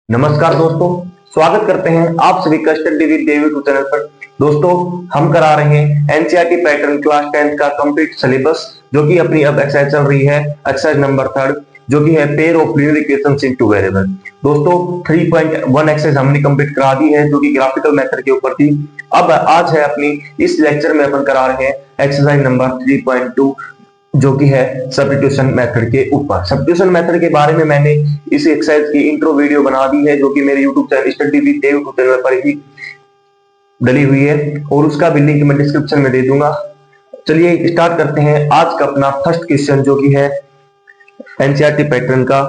नमस्कार दोस्तों, स्वागत करते हैं आप सभी का study with Dev YouTube channel पर। दोस्तों, हम करा रहे हैं एनसीईआरटी पैटर्न क्लास 10 का कंप्लीट सिलेबस, जो कि अपनी अब एक्सरसाइज चल रही है, एक्सरसाइज नंबर 3, जो कि है pair of linear equations into variable. दोस्तों, 3.1 एक्सरसाइज हमने कंप्लीट करा दी है, जो कि ग्राफिकल मेथड के ऊपर थी। अब आज है अपनी इस लेक्चर में अपन करा रहे हैं एक्सरसाइज नंबर 3.2, जो कि है सब्स्टिट्यूशन मेथड के ऊपर। सब्स्टिट्यूशन मेथड के बारे में मैंने इस एक्सरसाइज की इंट्रो वीडियो बना दी है, जो कि मेरे YouTube channel study with Dev YouTube channel पर ही डली हुई है, और उसका भी लिंक मैं डिस्क्रिप्शन में दे दूंगा। चलिए स्टार्ट करते हैं आज का अपना फर्स्ट क्वेश्चन, जो कि है एनसीईआरटी पैटर्न का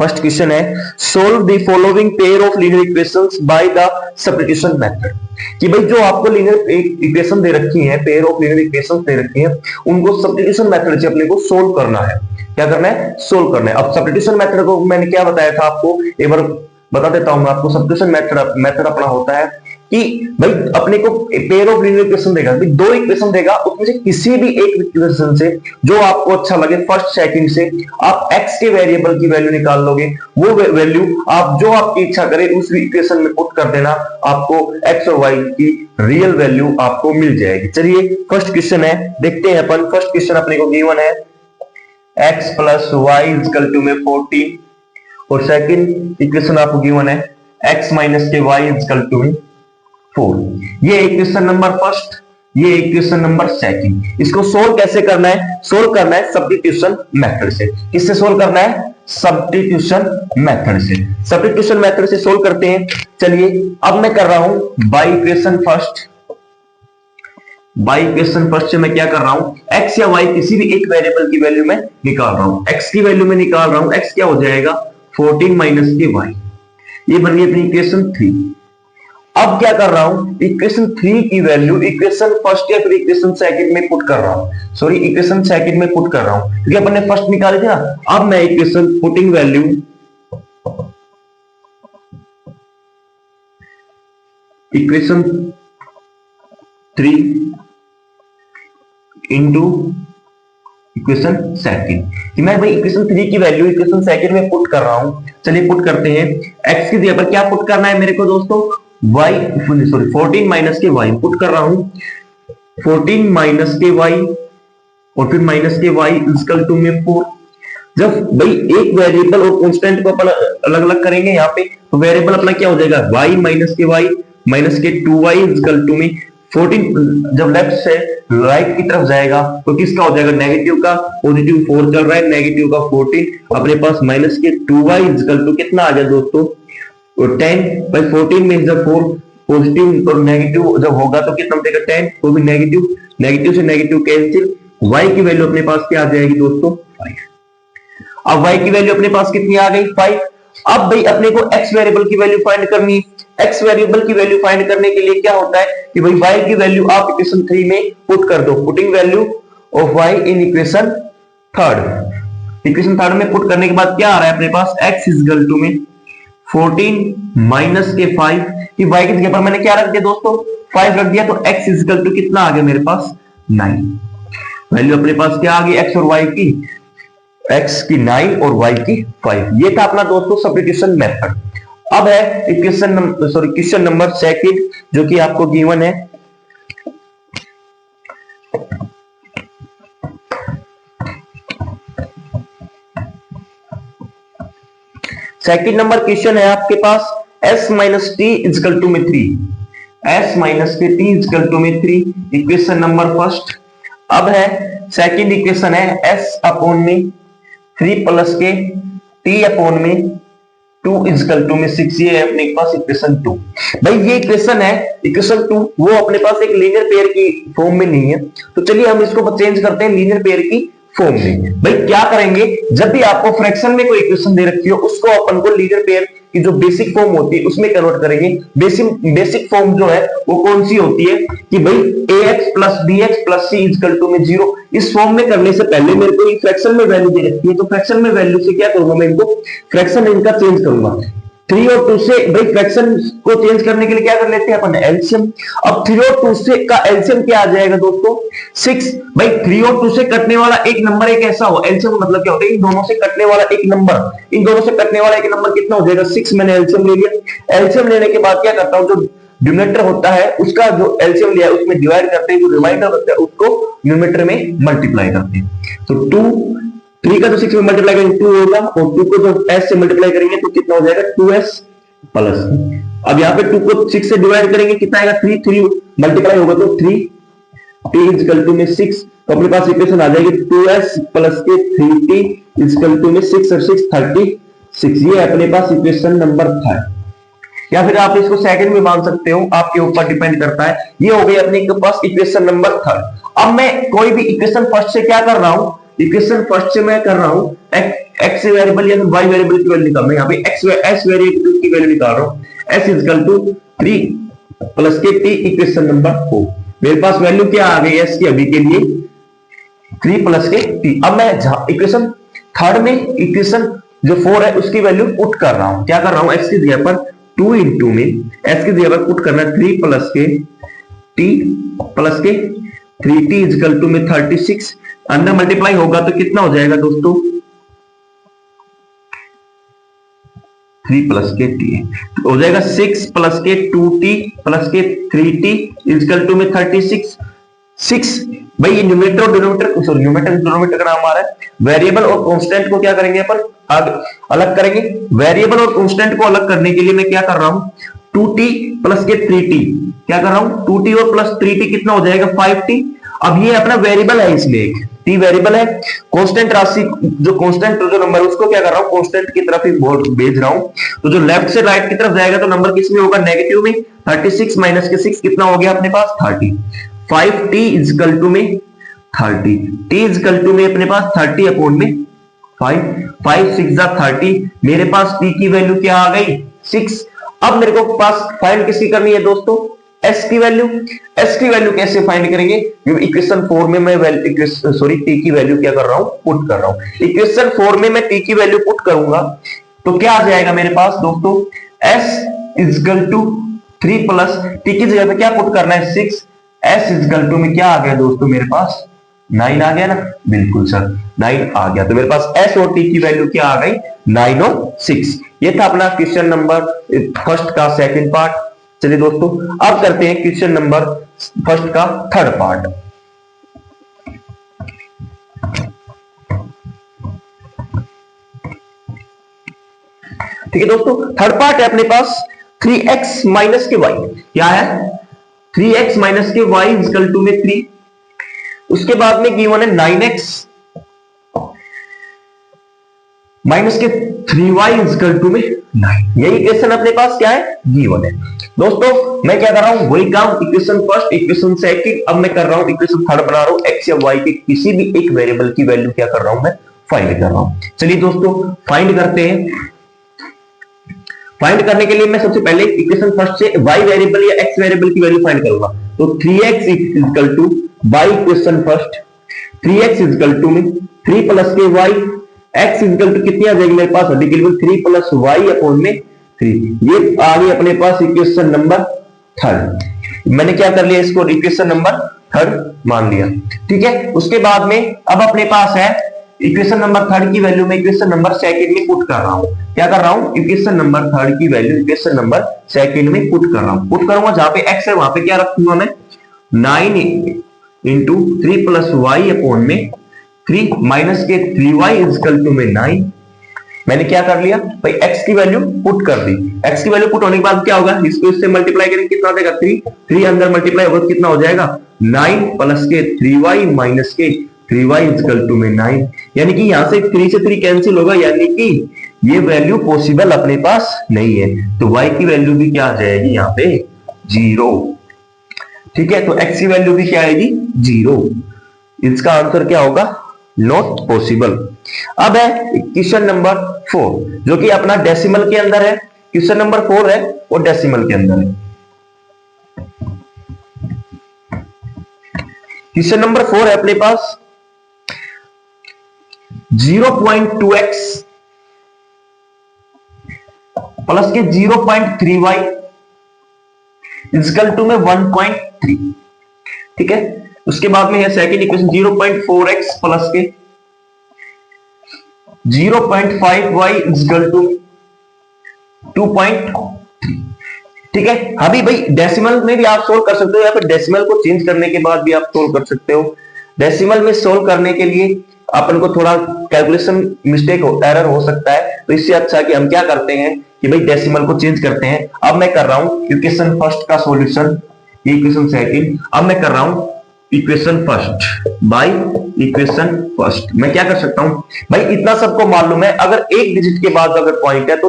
फर्स्ट क्वेश्चन है, solve the following pair of linear equations by the substitution method. कि भाई जो आपको लीनियर इक्वेशन दे रखी है, पेयर ऑफ लीनियर इक्वेशंस दे रखी है, उनको सब्स्टिट्यूशन मेथड से अपने को सोल्व करना है। क्या करना है? सोल्व करना है। अब सब्स्टिट्यूशन मेथड को मैंने क्या बताया था आपको, एक बार बता देता हूं मैं आपको। सब्स्टिट्यूशन मेथड अपना होता है कि भाई अपने को पेयर ऑफ लीनियर इक्वेशन देगा, दो इक्वेशन देगा, उसमें से किसी भी एक इक्वेशन से जो आपको अच्छा लगे, फर्स्ट सेकंड से आप x के वेरिएबल की वैल्यू निकाल लोगे। वो वैल्यू आप जो आपकी इच्छा करे उस इक्वेशन में पुट कर देना, आपको x और y की रियल वैल्यू आपको मिल जाएगी। चलिए फर्स्ट क्वेश्चन है, देखते हैं अपन। फर्स्ट क्वेश्चन अपने को गिवन है x plus y equal to में 14, और सेकंड इक्वेशन आपको गिवन है x माइनस के वाई इक्वल टू में 4। ये इक्वेशन नंबर फर्स्ट, ये इक्वेशन नंबर सेकंड। इसको सोल्व कैसे करना है? सोल्व करना है सब्स्टिट्यूशन मेथड से। किससे सोल्व करना है? सब्स्टिट्यूशन मेथड से। सब्स्टिट्यूशन मेथड से सोल्व करते हैं। चलिए अब मैं कर रहा हूं bye equation first. Bye equation first से मैं क्या कर रहा हूं, x या y किसी भी एक वेरिएबल की वैल्यू में निकाल रहा हूं। x की वैल्यू में निकाल रहा हूं, x क्या हो जाएगा 14 माइनस के y। ये बन गई अपनी इक्वेशन 3। अब क्या कर रहा हूं, इक्वेशन 3 की वैल्यू इक्वेशन फर्स्ट या फिर इक्वेशन सेकंड में पुट कर रहा हूं। सॉरी, इक्वेशन सेकंड में पुट कर रहा हूं, क्योंकि अपन ने फर्स्ट निकाली थी ना। अब मैं equation putting value equation 3 into equation second, कि मैं भाई इक्वेशन 3 की वैल्यू इक्वेशन सेकंड में पुट कर रहा हूं। चलिए पुट करते हैं। x की जगह पर क्या पुट करना है मेरे को दोस्तों, y, सॉरी 14 माइनस के y पुट कर रहा हूं। 14 माइनस के y और फिर माइनस के y इक्वल टू में 4। जब भाई एक वेरिएबल और कांस्टेंट को अपन अलग अलग करेंगे यहाँ पे, तो वेरिएबल अपना क्या हो जाएगा y माइनस के y माइनस के 2y इक्वल टू में 14। जब लेफ्ट से राइट की तरफ जाएगा तो किसका हो जाएगा, नेगेटिव का। पॉजिटिव 4 चल रहा है, नेगेटिव का 14, अपने पास माइनस के 2y इक्वल टू कितना आ गया दोस्तों, और 10 बाई 14 में जब 4 पॉजिटिव और नेगेटिव जब होगा तो कितना बचेगा 10, वो भी नेगेटिव, नेगेटिव से नेगेटिव कैंसिल। y की वैल्यू अपने पास क्या आ जाएगी दोस्तों 5। अब y की वैल्यू अपने पास कितनी आ गई 5। अब भाई अपने को x वेरिएबल की वैल्यू फाइंड करनी है। x वेरिएबल की वैल्यू फाइंड करने के लिए क्या होता है कि भाई y की वैल्यू आप इक्वेशन 3 में पुट कर दो। Putting value of y in equation 3। Equation 3 में पुट करने के बाद क्या आ रहा है अपने पास, x इक्वल टू में 14 माइनस के 5, कि y की जगह पर मैंने क्या रख दिया दोस्तों 5 रख दिया, तो x इक्वल टू कितना आ गया मेरे पास 9। वैल्यू अपने पास क्या आ गई x और y की, x की 9 और y की 5। ये था अपना दोस्तों सब्स्टिट्यूशन मेथड। अब है क्वेश्चन नंबर सेकंड, जो कि आपको गिवन है सेकंड नंबर क्वेश्चन है आपके पास s minus t equal to में 3। s माइनस के टी इक्वल टू में 3, इक्वेशन नंबर फर्स्ट। अब है सेकंड इक्वेशन है s अपॉन में 3 प्लस के t अपॉन में 2 इक्वल टू में 6। ये है अपने पास इक्वेशन 2। भाई ये इक्वेशन है इक्वेशन 2, वो अपने पास एक लीनियर पेयर की फॉर्म में नहीं है, तो चलिए हम इसको चेंज करते हैं लीनियर पेयर की फॉर्म में। भाई क्या करेंगे, जब भी आपको फ्रैक्शन में कोई इक्वेशन दे रखी हो, उसको अपन को लीनियर पेयर की जो बेसिक फॉर्म होती है उसमें कन्वर्ट करेंगे। बेसिक फॉर्म जो है वो कौन सी होती है कि भाई ax plus bx plus c equal to में 0। इस फॉर्म में करने से पहले मेरे को फ्रैक्शन में वैल्यू दे रखी है, तो फ्रैक्शन में वैल्यू से क्या करूंगा मैं, इनको फ्रैक्शन इनका चेंज करूंगा। 3 और 2 से भाई फ्रैक्शन को चेंज करने के लिए क्या कर लेते हैं अपन, एलसीएम। अब 3 और 2 से का एलसीएम क्या आ जाएगा दोस्तों, 6। भाई 3 और 2 से कटने वाला एक नंबर एक ऐसा हो, एलसीएम मतलब क्या होता है, इन दोनों से कटने वाला एक नंबर, इन दोनों से कटने वाला एक नंबर कितना हो जाएगा, 6। मैंने एलसीएम ले लिया। एलसीएम लेने के बाद क्या करता हूं, जो डिनोमिनेटर होता है उसका जो एलसीएम लिया है उसमें डिवाइड करते हैं, जो रिमाइंडर होता है उसको न्यूमरेटर में मल्टीप्लाई करते हैं। तो 2 3 का तो 6 में मल्टीप्लाई करेंगे 2 होगा, और 2 को जो s से मल्टीप्लाई करेंगे तो कितना हो जाएगा 2s प्लस। अब यहाँ पे 2 को 6 से डिवाइड करेंगे कितना आएगा 3, 3 मल्टीप्लाई होगा तो 3 t इजकल टू में 6, तो अपने पास इक्वेशन आ जाएगी 2s प्लस के 3t इजकल टू में 6 और 6 36। ये अपने पास इक्वेशन नंबर 3, या फिर आप इसको सेकंड में मान सकते हो, आपके ऊपर डिपेंड करता है। ये हो गई अपने पास इक्वेशन नंबर 3। अब मैं कोई भी इक्वेशन फर्स्ट से क्या कर रहा हूं, इक्वेशन फर्स्ट से मैं कर रहा हूं एक्स वेरिएबल या फिर वाई वेरिएबल की वैल्यू निकालना है। यहाँ पे एस वेरिएबल की वैल्यू निकाल रहा हूं, एस इजकल टू 3 प्लस के टी इक्वेशन नंबर 4। मेरे पास वैल्यू क्या आ गई एस की अभी के लिए 3 प्लस के टी। अब मैं इक्वेशन थर्ड में इक्वेशन जो 4 है उसकी वैल्यू पुट कर रहा हूं। क्या कर रहा हूं, एक्स की जगह पर 2 इंटू में एस की जगह पर पुट करना है 3 प्लस के टी प्लस के 3t इजकल टू में 36। अंदर मल्टीप्लाई होगा तो कितना हो जाएगा दोस्तों 3 प्लस के टी हो जाएगा 6 प्लस के 2t प्लस के 3t इजकल टू में 36। 6 भाई ये न्यूमरेटर और डिनोमिनेटर, सॉरी न्यूमरेटर डिनोमिनेटर का नाम आ रहा है। वेरिएबल और कांस्टेंट को क्या करेंगे अपन अलग करेंगे। वेरिएबल और कांस्टेंट को अलग करने के लिए मैं क्या कर रहा हूं 2t प्लस के 3t, क्या कर रहा हूं 2t और प्लस 3t कितना हो जाएगा 5t। अब ये अपना वेरिएबल है, इसमें एक t वेरिएबल है, कांस्टेंट राशि जो कांस्टेंट जो नंबर है उसको क्या कर रहा हूं कांस्टेंट की तरफ ही भेज रहा हूं। तो जो लेफ्ट से राइट की तरफ जाएगा तो नंबर किस में होगा नेगेटिव में। 36 माइनस के 6 कितना हो गया अपने पास 30। 5t इजकल टू में 30, t इजकल टू में अपने पास 30 अपॉन में 5, 5 6 30। मेरे पास t की वैल्यू क्या आ गई 6। अब मेरे को पास फाइंड किसकी करनी है दोस्तों s की वैल्यू। s की वैल्यू कैसे फाइंड करेंगे, इक्वेशन 4 में मैं सॉरी t की वैल्यू क्या कर रहा हूं पुट कर रहा हूं। इक्वेशन 4 में मैं t की वैल्यू पुट करूंगा तो क्या आ जाएगा मेरे पास दोस्तों s is equal to 3 plus t की जगह पे क्या पुट करना है 6, s इजकल टू में क्या आ गया दोस्तों मेरे पास 9 आ गया ना, बिल्कुल सर 9 आ गया। तो मेरे पास s और t की वैल्यू क्या आ गई 9 और 6। ये था अपना क्वेश्चन नंबर फर्स्ट का सेकंड पार्ट। चलिए दोस्तों अब करते हैं क्वेश्चन नंबर फर्स्ट का थर्ड पार्ट। ठीक है दोस्तों, थर्ड पार्ट है अपने पास 3x माइनस के y। क्या है 3x माइनस के y इक्वल टू में 3। उसके बाद में गिवन है 9x माइनस के 3y इक्वल टू में 9। यही इक्वेशन अपने पास क्या है गिवन है। दोस्तों मैं क्या कर रहा हूं वही काम, इक्वेशन फर्स्ट इक्वेशन सेकंड, अब मैं कर रहा हूं इक्वेशन थर्ड बना रहा हूं। x या y के किसी भी एक वेरिएबल की वैल्यू क्या कर रहा हूं मैं फाइंड कर रहा हूं। चलिए दोस्तों फाइंड करते हैं। फाइंड करने के लिए मैं सबसे पहले इक्वेशन फर्स्ट से y वेरिएबल या x वेरिएबल की वैल्यू फाइंड करूंगा। तो 3x equal to by equation first 3x equal to में 3 प्लस के y, x इक्वल टू कितनी आ जाएगी मेरे पास 3 प्लस y अपॉन में 3। ये आ गई अपने पास इक्वेशन नंबर थर्ड। मैंने क्या कर लिया इसको इक्वेशन नंबर थर्ड मान लिया। ठीक है, उसके बाद में अब अपने पास है इक्वेशन नंबर थर्ड की वैल्यू में इक्वेशन नंबर सेकंड में पुट कर रहा हूं। क्या कर रहा हूं इक्वेशन नंबर थर्ड की वैल्यू इक्वेशन नंबर सेकंड में पुट कर रहा हूं। पुट करूंगा जहां पे x है वहां पे क्या रखूंगा मैं 9 इंटू 3 प्लस वाई अपॉन में 3 माइनस के 3y इक्वल टू में 9। मैंने क्या कर लिया भाई x की वैल्यू पुट कर दी। x की वैल्यू पुट होने के बाद क्या होगा इसको इससे मल्टीप्लाई करेंगे कितना देगा 3 अंदर मल्टीप्लाई होगा कितना हो जाएगा 9 प्लस के 3y माइनस के 3y इक्वल टू में 9। यानी कि यहां से 3 से 3 कैंसिल होगा, यानी कि ये वैल्यू पॉसिबल अपने पास नहीं है। तो y की वैल्यू भी क्या आ जाएगी यहाँ पे 0। ठीक है, तो x की वैल्यू भी क्या आएगी 0। इसका आंसर क्या होगा नॉट पॉसिबल। अब है क्वेश्चन नंबर 4 जो कि अपना डेसिमल के अंदर है। क्वेश्चन नंबर 4 है वो डेसिमल के अंदर है। क्वेश्चन नंबर 4 है अपने पास 0.2x प्लस के 0.3y इक्वल टू में 1.3। ठीक है, उसके बाद में है सेकंड इक्वेशन 0.4x प्लस के 0.5y इक्वल टू 2.3। ठीक है, अभी भाई डेसिमल में भी आप सोल्व कर सकते हो या फिर डेसिमल को चेंज करने के बाद भी आप सोल्व कर सकते हो। डेसिमल में सोल्व करने के लिए अपन को थोड़ा कैलकुलेशन मिस्टेक एरर हो सकता है, तो इससे अच्छा कि हम क्या करते हैं कि भाई डेसिमल को चेंज करते हैं। अब मैं कर रहा हूं इक्वेशन फर्स्ट का सॉल्यूशन, इक्वेशन सेकंड। अब मैं कर रहा हूं equation first by equation first. मैं क्या कर सकता हूं भाई, इतना सबको मालूम है, अगर एक डिजिट के बाद अगर पॉइंट है तो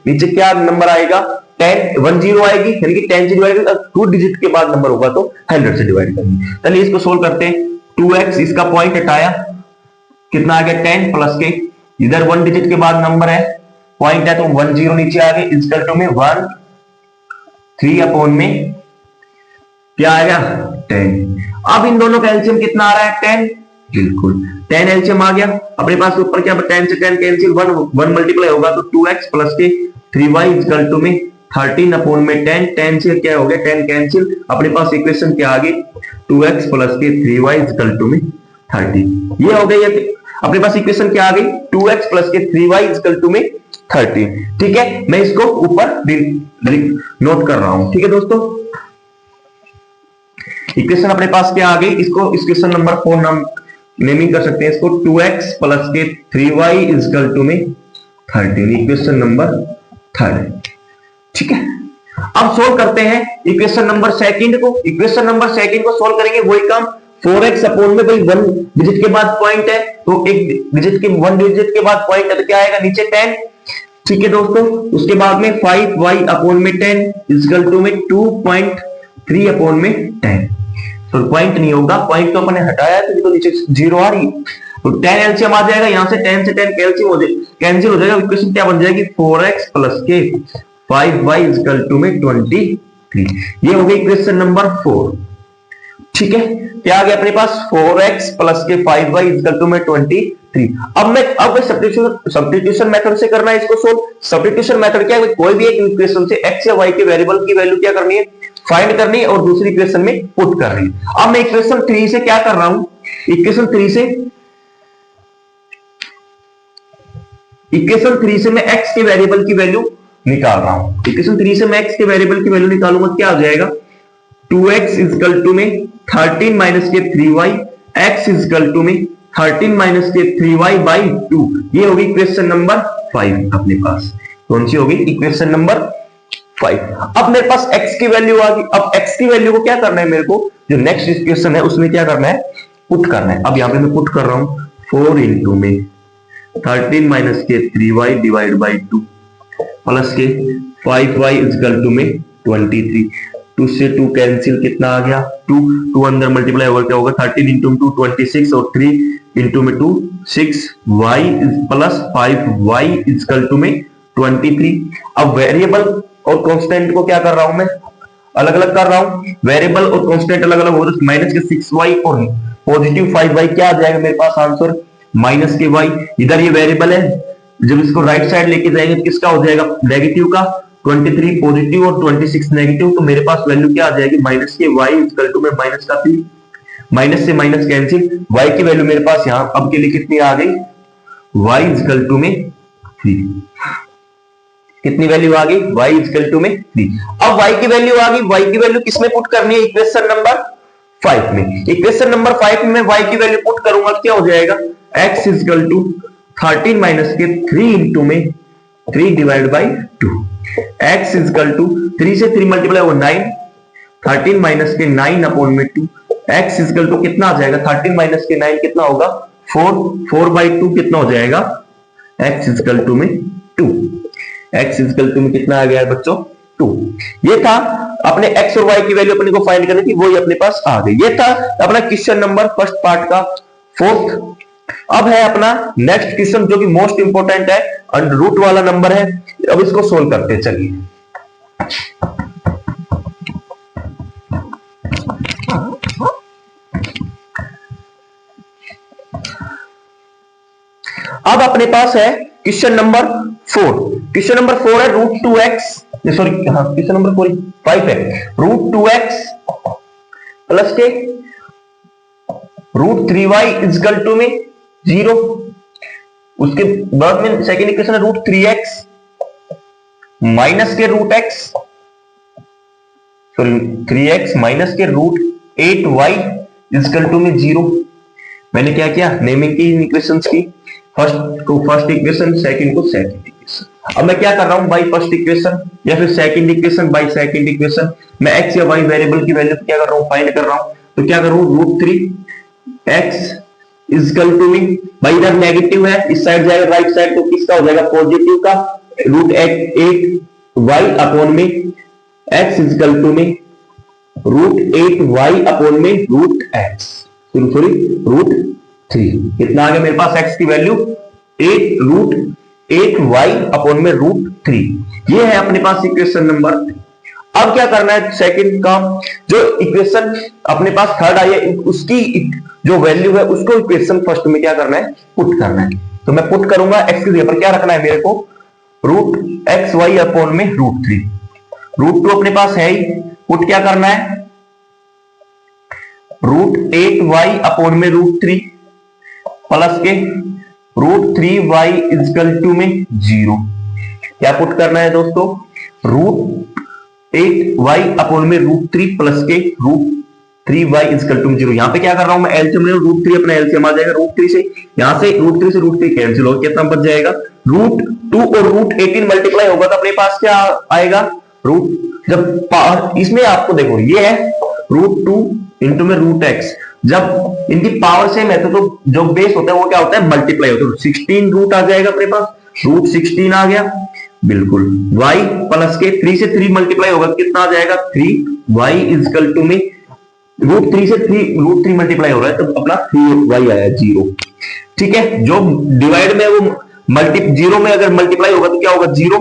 नीचे क्या नंबर आएगा, 10 आएगी, यानी कि 10 से डिवाइड कर, 2 डिजिट के बाद नंबर होगा तो 100 से डिवाइड करेंगे। चलिए इसको सोल्व करते हैं। 2x इसका पॉइंट हटाया, कितना आ गया 10 प्लस के, इधर 1 डिजिट के बाद नंबर है, पॉइंट है तो 10 नीचे आ गए, इक्वल टू में 1 3 अपॉन में क्या आएगा 10। अब इन दोनों का एलसीएम कितना आ रहा है 10, बिल्कुल 10 एलसीएम आ गया। अपने पास ऊपर क्या 10 से 10 कैंसिल, 1 मल्टीप्लाई होगा तो 2x प्लस के 3y इक्वल टू में 13 अपॉन में 10, 10 से क्या हो गया 10 कैंसिल, अपने पास इक्वेशन क्या आ गई 2x प्लस के 3y इक्वल टू में 30। ये हो गई अपने पास इक्वेशन क्या आ गई 2x प्लस के 3y इक्वल टू में 30। ठीक है, मैं इसको ऊपर नोट कर रहा हूं। ठीक है दोस्तों, इक्वेशन अपने पास क्या आ गई, इसको इक्वेशन नंबर 4 नाम नेमिंग कर सकते हैं इसको, 2x प्लस के 3y इक्वल टू में 13, इक्वेशन नंबर 3। ठीक है, अब सोल्व करते हैं इक्वेशन नंबर सेकंड को। इक्वेशन नंबर सेकंड को सोल्व करेंगे वही काम, 4x अपॉन में भाई 1 डिजिट के बाद पॉइंट है तो 1 डिजिट के बाद पॉइंट है तो क्या आएगा नीचे 10। ठीक है दोस्तों, उसके बाद में 5y अपॉन में 10 इक्वल टू में 2.3 अपॉन में 10। तो पॉइंट नहीं होगा, पॉइंट तो अपने हटाया तो नीचे 0 आ रही, तो 10 एलसीएम आ जाएगा, यहां से 10 से 10 कैंसिल हो जाएगा, इक्वेशन क्या बन जाएगी 4x प्लस के 5y इक्वल टू में 23। ये हो गई इक्वेशन नंबर 4। ठीक है, क्या आ गया अपने पास 4x प्लस के 5y इक्वल टू में 23। अब सब्स्टिट्यूशन मेथड से करना है इसको सोल्व। सब्स्टिट्यूशन मेथड क्या है, कोई भी एक इक्वेशन से x या y के वेरिएबल की वैल्यू क्या करनी है, फाइंड करनी है और दूसरी इक्वेशन में पुट करनी है। अब मैं इक्वेशन 3 से क्या कर रहा हूं, इक्वेशन 3 से मैं x के वेरिएबल की वैल्यू निकाल रहा हूं। इक्वेशन 3 से मैं x के वेरिएबल की वैल्यू निकालूंगा, क्या आ जाएगा 2x इक्वल टू में 13 माइनस के 3y, x इक्वल टू में 13 माइनस के 3y बाई 2। ये होगी इक्वेशन नंबर 5 अपने पास। कौन सी होगी इक्वेशन नंबर 5। अब मेरे पास x की वैल्यू आ गई। अब x की वैल्यू को क्या करना है, मेरे को जो नेक्स्ट इक्वेशन है उसमें क्या करना है, पुट करना है। अब यहां पे मैं पुट कर रहा हूं 4 इंटू में 13 माइनस के 3y डिवाइड बाई 2 प्लस के 5y इक्वल टू में 23। 2 से 2 कैंसिल, कितना आ गया 2 अंदर मल्टीप्लाई होगा, क्या होगा 13 इंटू 2 26 और 3 इंटू में 2 6y plus 5y equal to में 23। अब वेरिएबल और कांस्टेंट को क्या कर रहा हूं मैं, अलग अलग कर रहा हूं। वेरिएबल और कांस्टेंट अलग अलग हो रहे, माइनस के 6y और पॉजिटिव 5y क्या आ जाएगा मेरे पास आंसर माइनस के y। इधर ये वेरिएबल है, जब इसको राइट साइड लेके जाएंगे तो किसका हो जाएगा नेगेटिव का, 23 पॉजिटिव और 26 नेगेटिव, तो मेरे पास वैल्यू क्या आ जाएगी माइनस के y इक्वल टू में माइनस का 3। माइनस से माइनस कैंसिल, y की वैल्यू मेरे पास यहां अब के लिए कितनी आ गई y इक्वल टू में 3। कितनी वैल्यू आ गई y इक्वल टू में 3। अब y की वैल्यू आ गई, y की वैल्यू किसमें पुट करनी है, इक्वेशन नंबर 5 में। इक्वेशन नंबर 5 में y की वैल्यू पुट करूंगा, क्या हो जाएगा x इक्वल टू 13 माइनस के 3 इंटू में 3 divide by 2। x equal to 3 से 3 मल्टीप्लाई हो 9, 13 माइनस के 9 अपॉन में 2। x इक्वल टू कितना आ जाएगा 13 माइनस के 9 कितना होगा 4 बाई 2 कितना हो जाएगा x इक्वल टू में 2। x इक्वल टू में कितना आ गया बच्चों 2। ये था अपने x और y की वैल्यू अपने को फाइंड करनी थी, वही अपने पास आ गई। ये था अपना क्वेश्चन नंबर फर्स्ट पार्ट का 4th। अब है अपना नेक्स्ट क्वेश्चन जो कि मोस्ट इंपोर्टेंट है, अंडर रूट वाला नंबर है। अब इसको सोल्व करते हैं, चलिए। अब अपने पास है क्वेश्चन नंबर 4। क्वेश्चन नंबर 4 है √2x, सॉरी हाँ क्वेश्चन नंबर 5 है √2x प्लस के √3y इक्वल टू में 0। उसके बाद में सेकेंड इक्वेशन है √3x माइनस के √x, सॉरी 3x माइनस के √8y इक्वल टू में 0। मैंने क्या किया, नेमिंग की इक्वेशंस की, फर्स्ट को फर्स्ट इक्वेशन, सेकंड को सेकंड इक्वेशन। अब मैं क्या कर रहा हूं, बाई फर्स्ट इक्वेशन या फिर second equation by second equation मैं x या y वेरिएबल की वैल्यू क्या कर रहा हूं, फाइंड कर रहा हूं। तो क्या करूं, √3x इक्वल टू में, भाई इधर नेगेटिव है, इस साइड जाएगा राइट साइड, तो किसका हो जाएगा, पॉजिटिव का, √8y अपॉन में x इक्वल टू में √8y अपॉन में √x, सॉरी √3। कितना आ गया मेरे पास x की वैल्यू 8√8y अपॉन में √3। ये है अपने पास इक्वेशन नंबर 3। अब क्या करना है, सेकंड का जो इक्वेशन अपने पास थर्ड आई है उसकी जो वैल्यू है उसको इक्वेशन फर्स्ट में क्या करना है, पुट करना है। तो मैं पुट करूंगा, x की जगह पर क्या रखना है मेरे को, √xy अपॉन में √3। √2 अपने पास है ही, पुट क्या करना है, √8y अपॉन में √3 प्लस के √3y इक्वल टू में 0। क्या पुट करना है दोस्तों, √8y अपॉन में √3 प्लस के √3y इक्वल टू में 0। यहां पे क्या कर रहा हूं मैं, एलसीएम ले रहा हूं, √3 अपना एलसीएम आ जाएगा, √3 से यहां से √3 से √3 कैंसिल हो, कितना बच जाएगा, √2 और √18 मल्टीप्लाई होगा तो अपने पास क्या आएगा, जब इसमें आपको देखो ये है √2 इंटू में √x, जब इनकी पावर सेम है तो जो बेस होता है वो क्या होता है, मल्टीप्लाई होता है। 16 रूट आ जाएगा अपने पास, √16 आ गया बिल्कुल, y प्लस के 3 से 3 मल्टीप्लाई होगा कितना आ जाएगा, 3y इक्वल टू में √3 से 3 मल्टीप्लाई हो रहा है तो अपना 3y आया 0। ठीक है, जो डिवाइड में वो जीरो में अगर मल्टीप्लाई होगा तो क्या होगा, 0।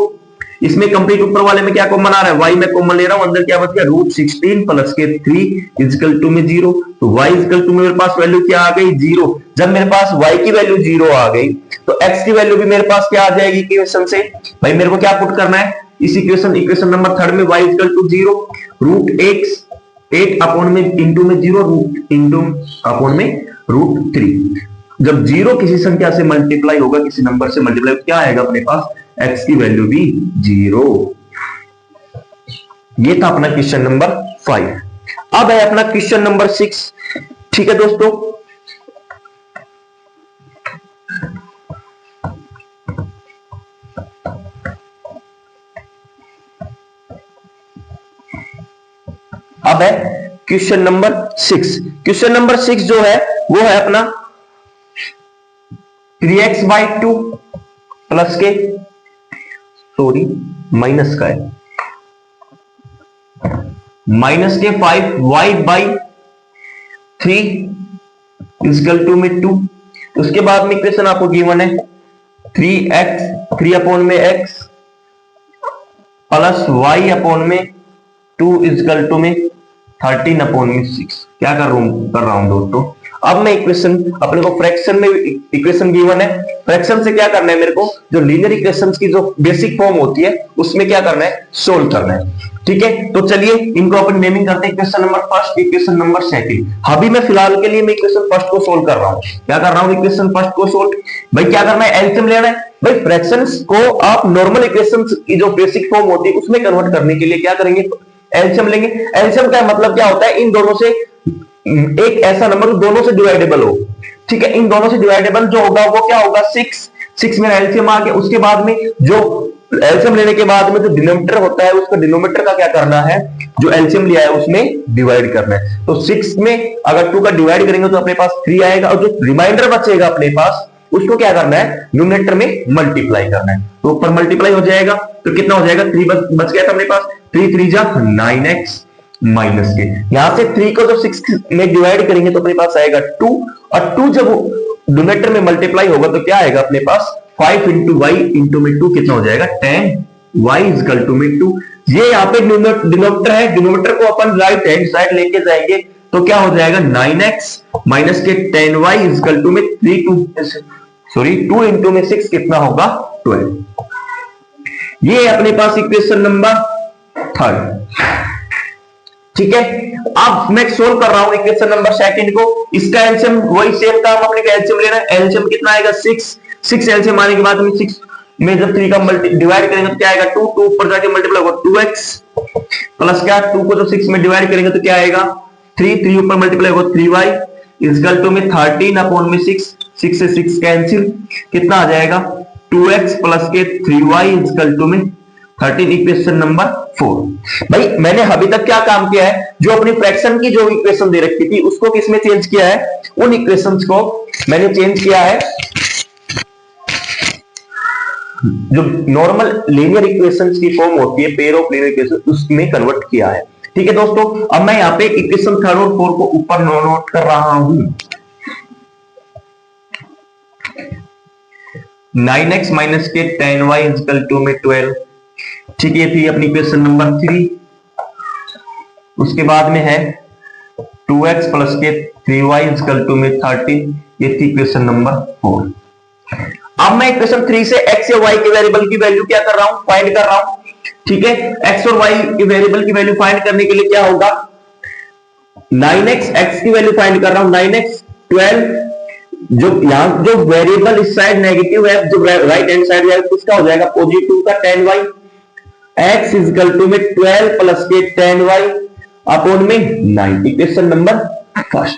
इसमें कंप्लीट ऊपर वाले में क्या कॉमन आ रहा है, y में कॉमन ले रहा हूं, अंदर क्या बच गया, √16 प्लस के 3 इक्वल टू में 0। तो y इक्वल टू में मेरे पास वैल्यू क्या आ गई, 0। जब मेरे पास y की वैल्यू 0 आ गई तो x की वैल्यू भी मेरे पास क्या आ जाएगी इक्वेशन से, भाई मेरे को क्या पुट करना है इस इक्वेशन नंबर थर्ड में, y इक्वल टू 0, √8 अपॉन में इंटू में 0 इंटू अपॉन में √3। जब 0 किसी संख्या से मल्टीप्लाई होगा, किसी नंबर से मल्टीप्लाई, क्या आएगा अपने पास, x की वैल्यू भी 0। ये था अपना क्वेश्चन नंबर 5। अब है अपना क्वेश्चन नंबर 6। ठीक है दोस्तों, अब है क्वेश्चन नंबर 6। क्वेश्चन नंबर 6 जो है वो है अपना 3x/2 प्लस के, सॉरी माइनस का है, माइनस के 5y/3 इक्वल टू में 2। उसके बाद में इक्वेशन आपको गिवन है 3 अपॉन में x प्लस y अपॉन में 2 इक्वल टू में 13 अपॉन में 6। क्या कर रहा हूं दोस्तों, अब मैं इक्वेशन अपने को फ्रैक्शन में इक्वेशन गिवन है, फ्रैक्शन से क्या करना है मेरे को, जो लीनियर इक्वेशंस की जो बेसिक फॉर्म होती है उसमें क्या करना है, सोल्व करना है। ठीक है, तो चलिए इनको अपन नेमिंग करते हैं, equation number first, equation number second. अभी मैं फिलहाल के लिए मैं इक्वेशन फर्स्ट को सोल्व कर रहा हूं। क्या कर रहा हूं, इक्वेशन फर्स्ट को सोल्व। भाई क्या करना है, एलसीएम लेना है। भाई फ्रैक्शंस को आप नॉर्मल इक्वेशंस की जो बेसिक फॉर्म होती है उसमें कन्वर्ट करने के लिए क्या करेंगे, एलसीएम लेंगे। एलसीएम का मतलब क्या होता है, इन दोनों से एक ऐसा नंबर दोनों से डिवाइडेबल हो। ठीक है, इन दोनों से डिवाइडेबल जो होगा वो क्या होगा, 6 में एलसीएम आ गया। उसके बाद में जो एलसीएम लेने के बाद में जो डिनोमिनेटर होता है उसका डिनोमिनेटर का क्या करना है, जो एलसीएम लिया है उसमें डिवाइड करना है। तो 6 में अगर 2 का डिवाइड करेंगे तो अपने पास 3 आएगा, और जो रिमाइंडर बचेगा अपने पास उसको क्या करना है, न्यूमरेटर में मल्टीप्लाई करना है। तो ऊपर मल्टीप्लाई हो जाएगा तो कितना हो जाएगा, 3 बच गया था अपने पास, 3 3 जा 9x माइनस के, यहां से 3 को जब 6 में डिवाइड करेंगे तो अपने पास आएगा 2, और 2 जब डिनोमिनेटर में मल्टीप्लाई होगा तो क्या आएगा अपने पास, 5 इंटू वाई इंटू में 2 कितना हो जाएगा, 10y इक्वल टू में 2। ये यहाँ पे डिनोमिनेटर है, डिनोमिनेटर को अपन राइट हैंड साइड लेके जाएंगे तो क्या हो जाएगा, 9x माइनस के 10y इक्वल टू में 2 इंटू में 6 कितना होगा, 12। ये है अपने पास इक्वेशन नंबर 3। ठीक है, अब मैं सोल्व कर रहा हूं इक्वेशन नंबर 2 को। इसका एलसीएम वही सेम काम, अपने का एलसीएम लेना है। एलसीएम कितना आएगा 6 एलसीएम आने के बाद में 6 में जब 3 का डिवाइड करेंगे तो क्या आएगा 2 ऊपर जाके मल्टीप्लाई होगा 2x प्लस क्या 2 को जब 6 में डिवाइड करेंगे तो क्या आएगा 3 ऊपर मल्टीप्लाई होगा 3y इक्वल टू में 13 अपॉन में 6 से 6 कैंसिल, कितना आ जाएगा 2x प्लस के 3y इक्वल टू में 13। Equation number 4। भाई मैंने अभी तक क्या काम किया है, जो अपनी फ्रैक्शन की जो इक्वेशन दे रखी थी उसको किसमें चेंज किया है, उन इक्वेशंस को मैंने चेंज किया है जो नॉर्मल लीनियर इक्वेशंस की फॉर्म होती है, पेयर ऑफ लीनियर इक्वेशन, उसमें कन्वर्ट किया है। ठीक है दोस्तों, अब मैं यहाँ पे इक्वेशन 3 और 4 को ऊपर नोट कर रहा हूं। 9x माइनस के 10y इक्वल टू में 12। ठीक है, थी अपनी इक्वेशन नंबर 3। उसके बाद में है 2x प्लस के 3y इक्वल टू में 13। ये थी इक्वेशन नंबर 4। अब मैं इक्वेशन 3 से x या y के वेरिएबल की वैल्यू क्या कर रहा हूं, फाइंड कर रहा हूं। ठीक है, x और y के वेरिएबल की वैल्यू फाइंड करने के लिए क्या होगा, 9x x की वैल्यू फाइंड कर रहा हूं, 9x 12, जो यहां जो वेरिएबल इस साइड नेगेटिव है, जो राइट हैंड साइड है उसका हो जाएगा पॉजिटिव का 10y, x इक्वल टू में 12 प्लस के 10y अपॉन में 9। Equation number 5।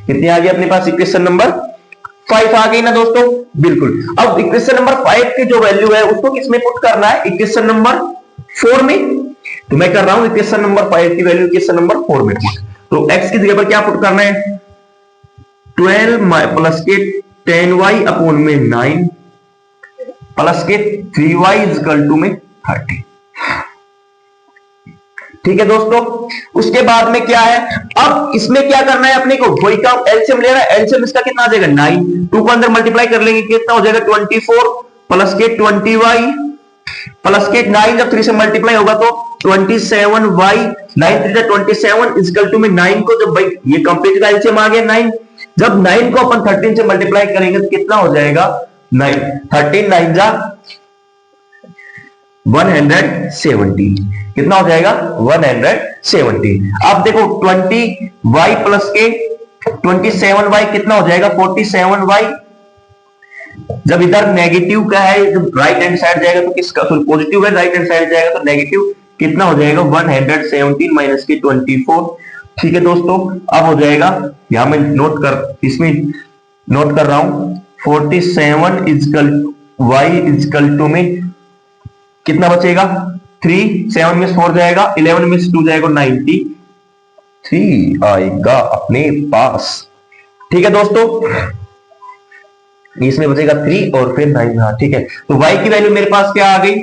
कितनी आ गई अपने पास, इक्वेशन नंबर 5 आ गई ना दोस्तों, बिल्कुल। अब इक्वेशन नंबर 5 की जो वैल्यू है उसको किसमें पुट करना है, इक्वेशन नंबर 4 में। तो मैं कर रहा हूं इक्वेशन नंबर 5 की वैल्यू इक्वेशन नंबर 4 में पुट। तो x की जगह पर क्या पुट करना है, 12 प्लस के 10y अपॉन में 9 प्लस के 3y इक्वल टू में 30। ठीक है दोस्तों, उसके बाद में क्या है, अब इसमें क्या करना है अपने को, वही काम एलसीएम लेना है। एलसीएम इसका कितना आ जाएगा 9, 2 को अंदर मल्टीप्लाई कर लेंगे कितना हो जाएगा 24 प्लस के 20y प्लस के 9 जब 3 से मल्टीप्लाई होगा तो 27y, 9 3 27 इक्वल टू में 9 को जब भाई ये कंप्लीट का एलसीएम आ गया 9, जब 9 को अपन 13 से मल्टीप्लाई करेंगे तो कितना हो जाएगा 9, 13 9 जा 170, कितना हो जाएगा 170। अब देखो 20y प्लस के 27y कितना हो जाएगा 47y। जब इधर नेगेटिव का है, जब राइट हैंड साइड जाएगा तो किसका, पॉजिटिव है राइट हैंड साइड जाएगा तो नेगेटिव, कितना हो जाएगा 117 माइनस के 24। ठीक है दोस्तों, अब हो जाएगा, यहां मैं नोट कर इसमें नोट कर रहा हूं 47 इक्वल y इक्वल टू में कितना बचेगा 3, 7 में 4 जाएगा, 11 में 2 जाएगा 93 आएगा अपने पास। ठीक है दोस्तों, इसमें बचेगा 3 और फिर 9। हाँ ठीक है, तो y की वैल्यू मेरे पास क्या आ गई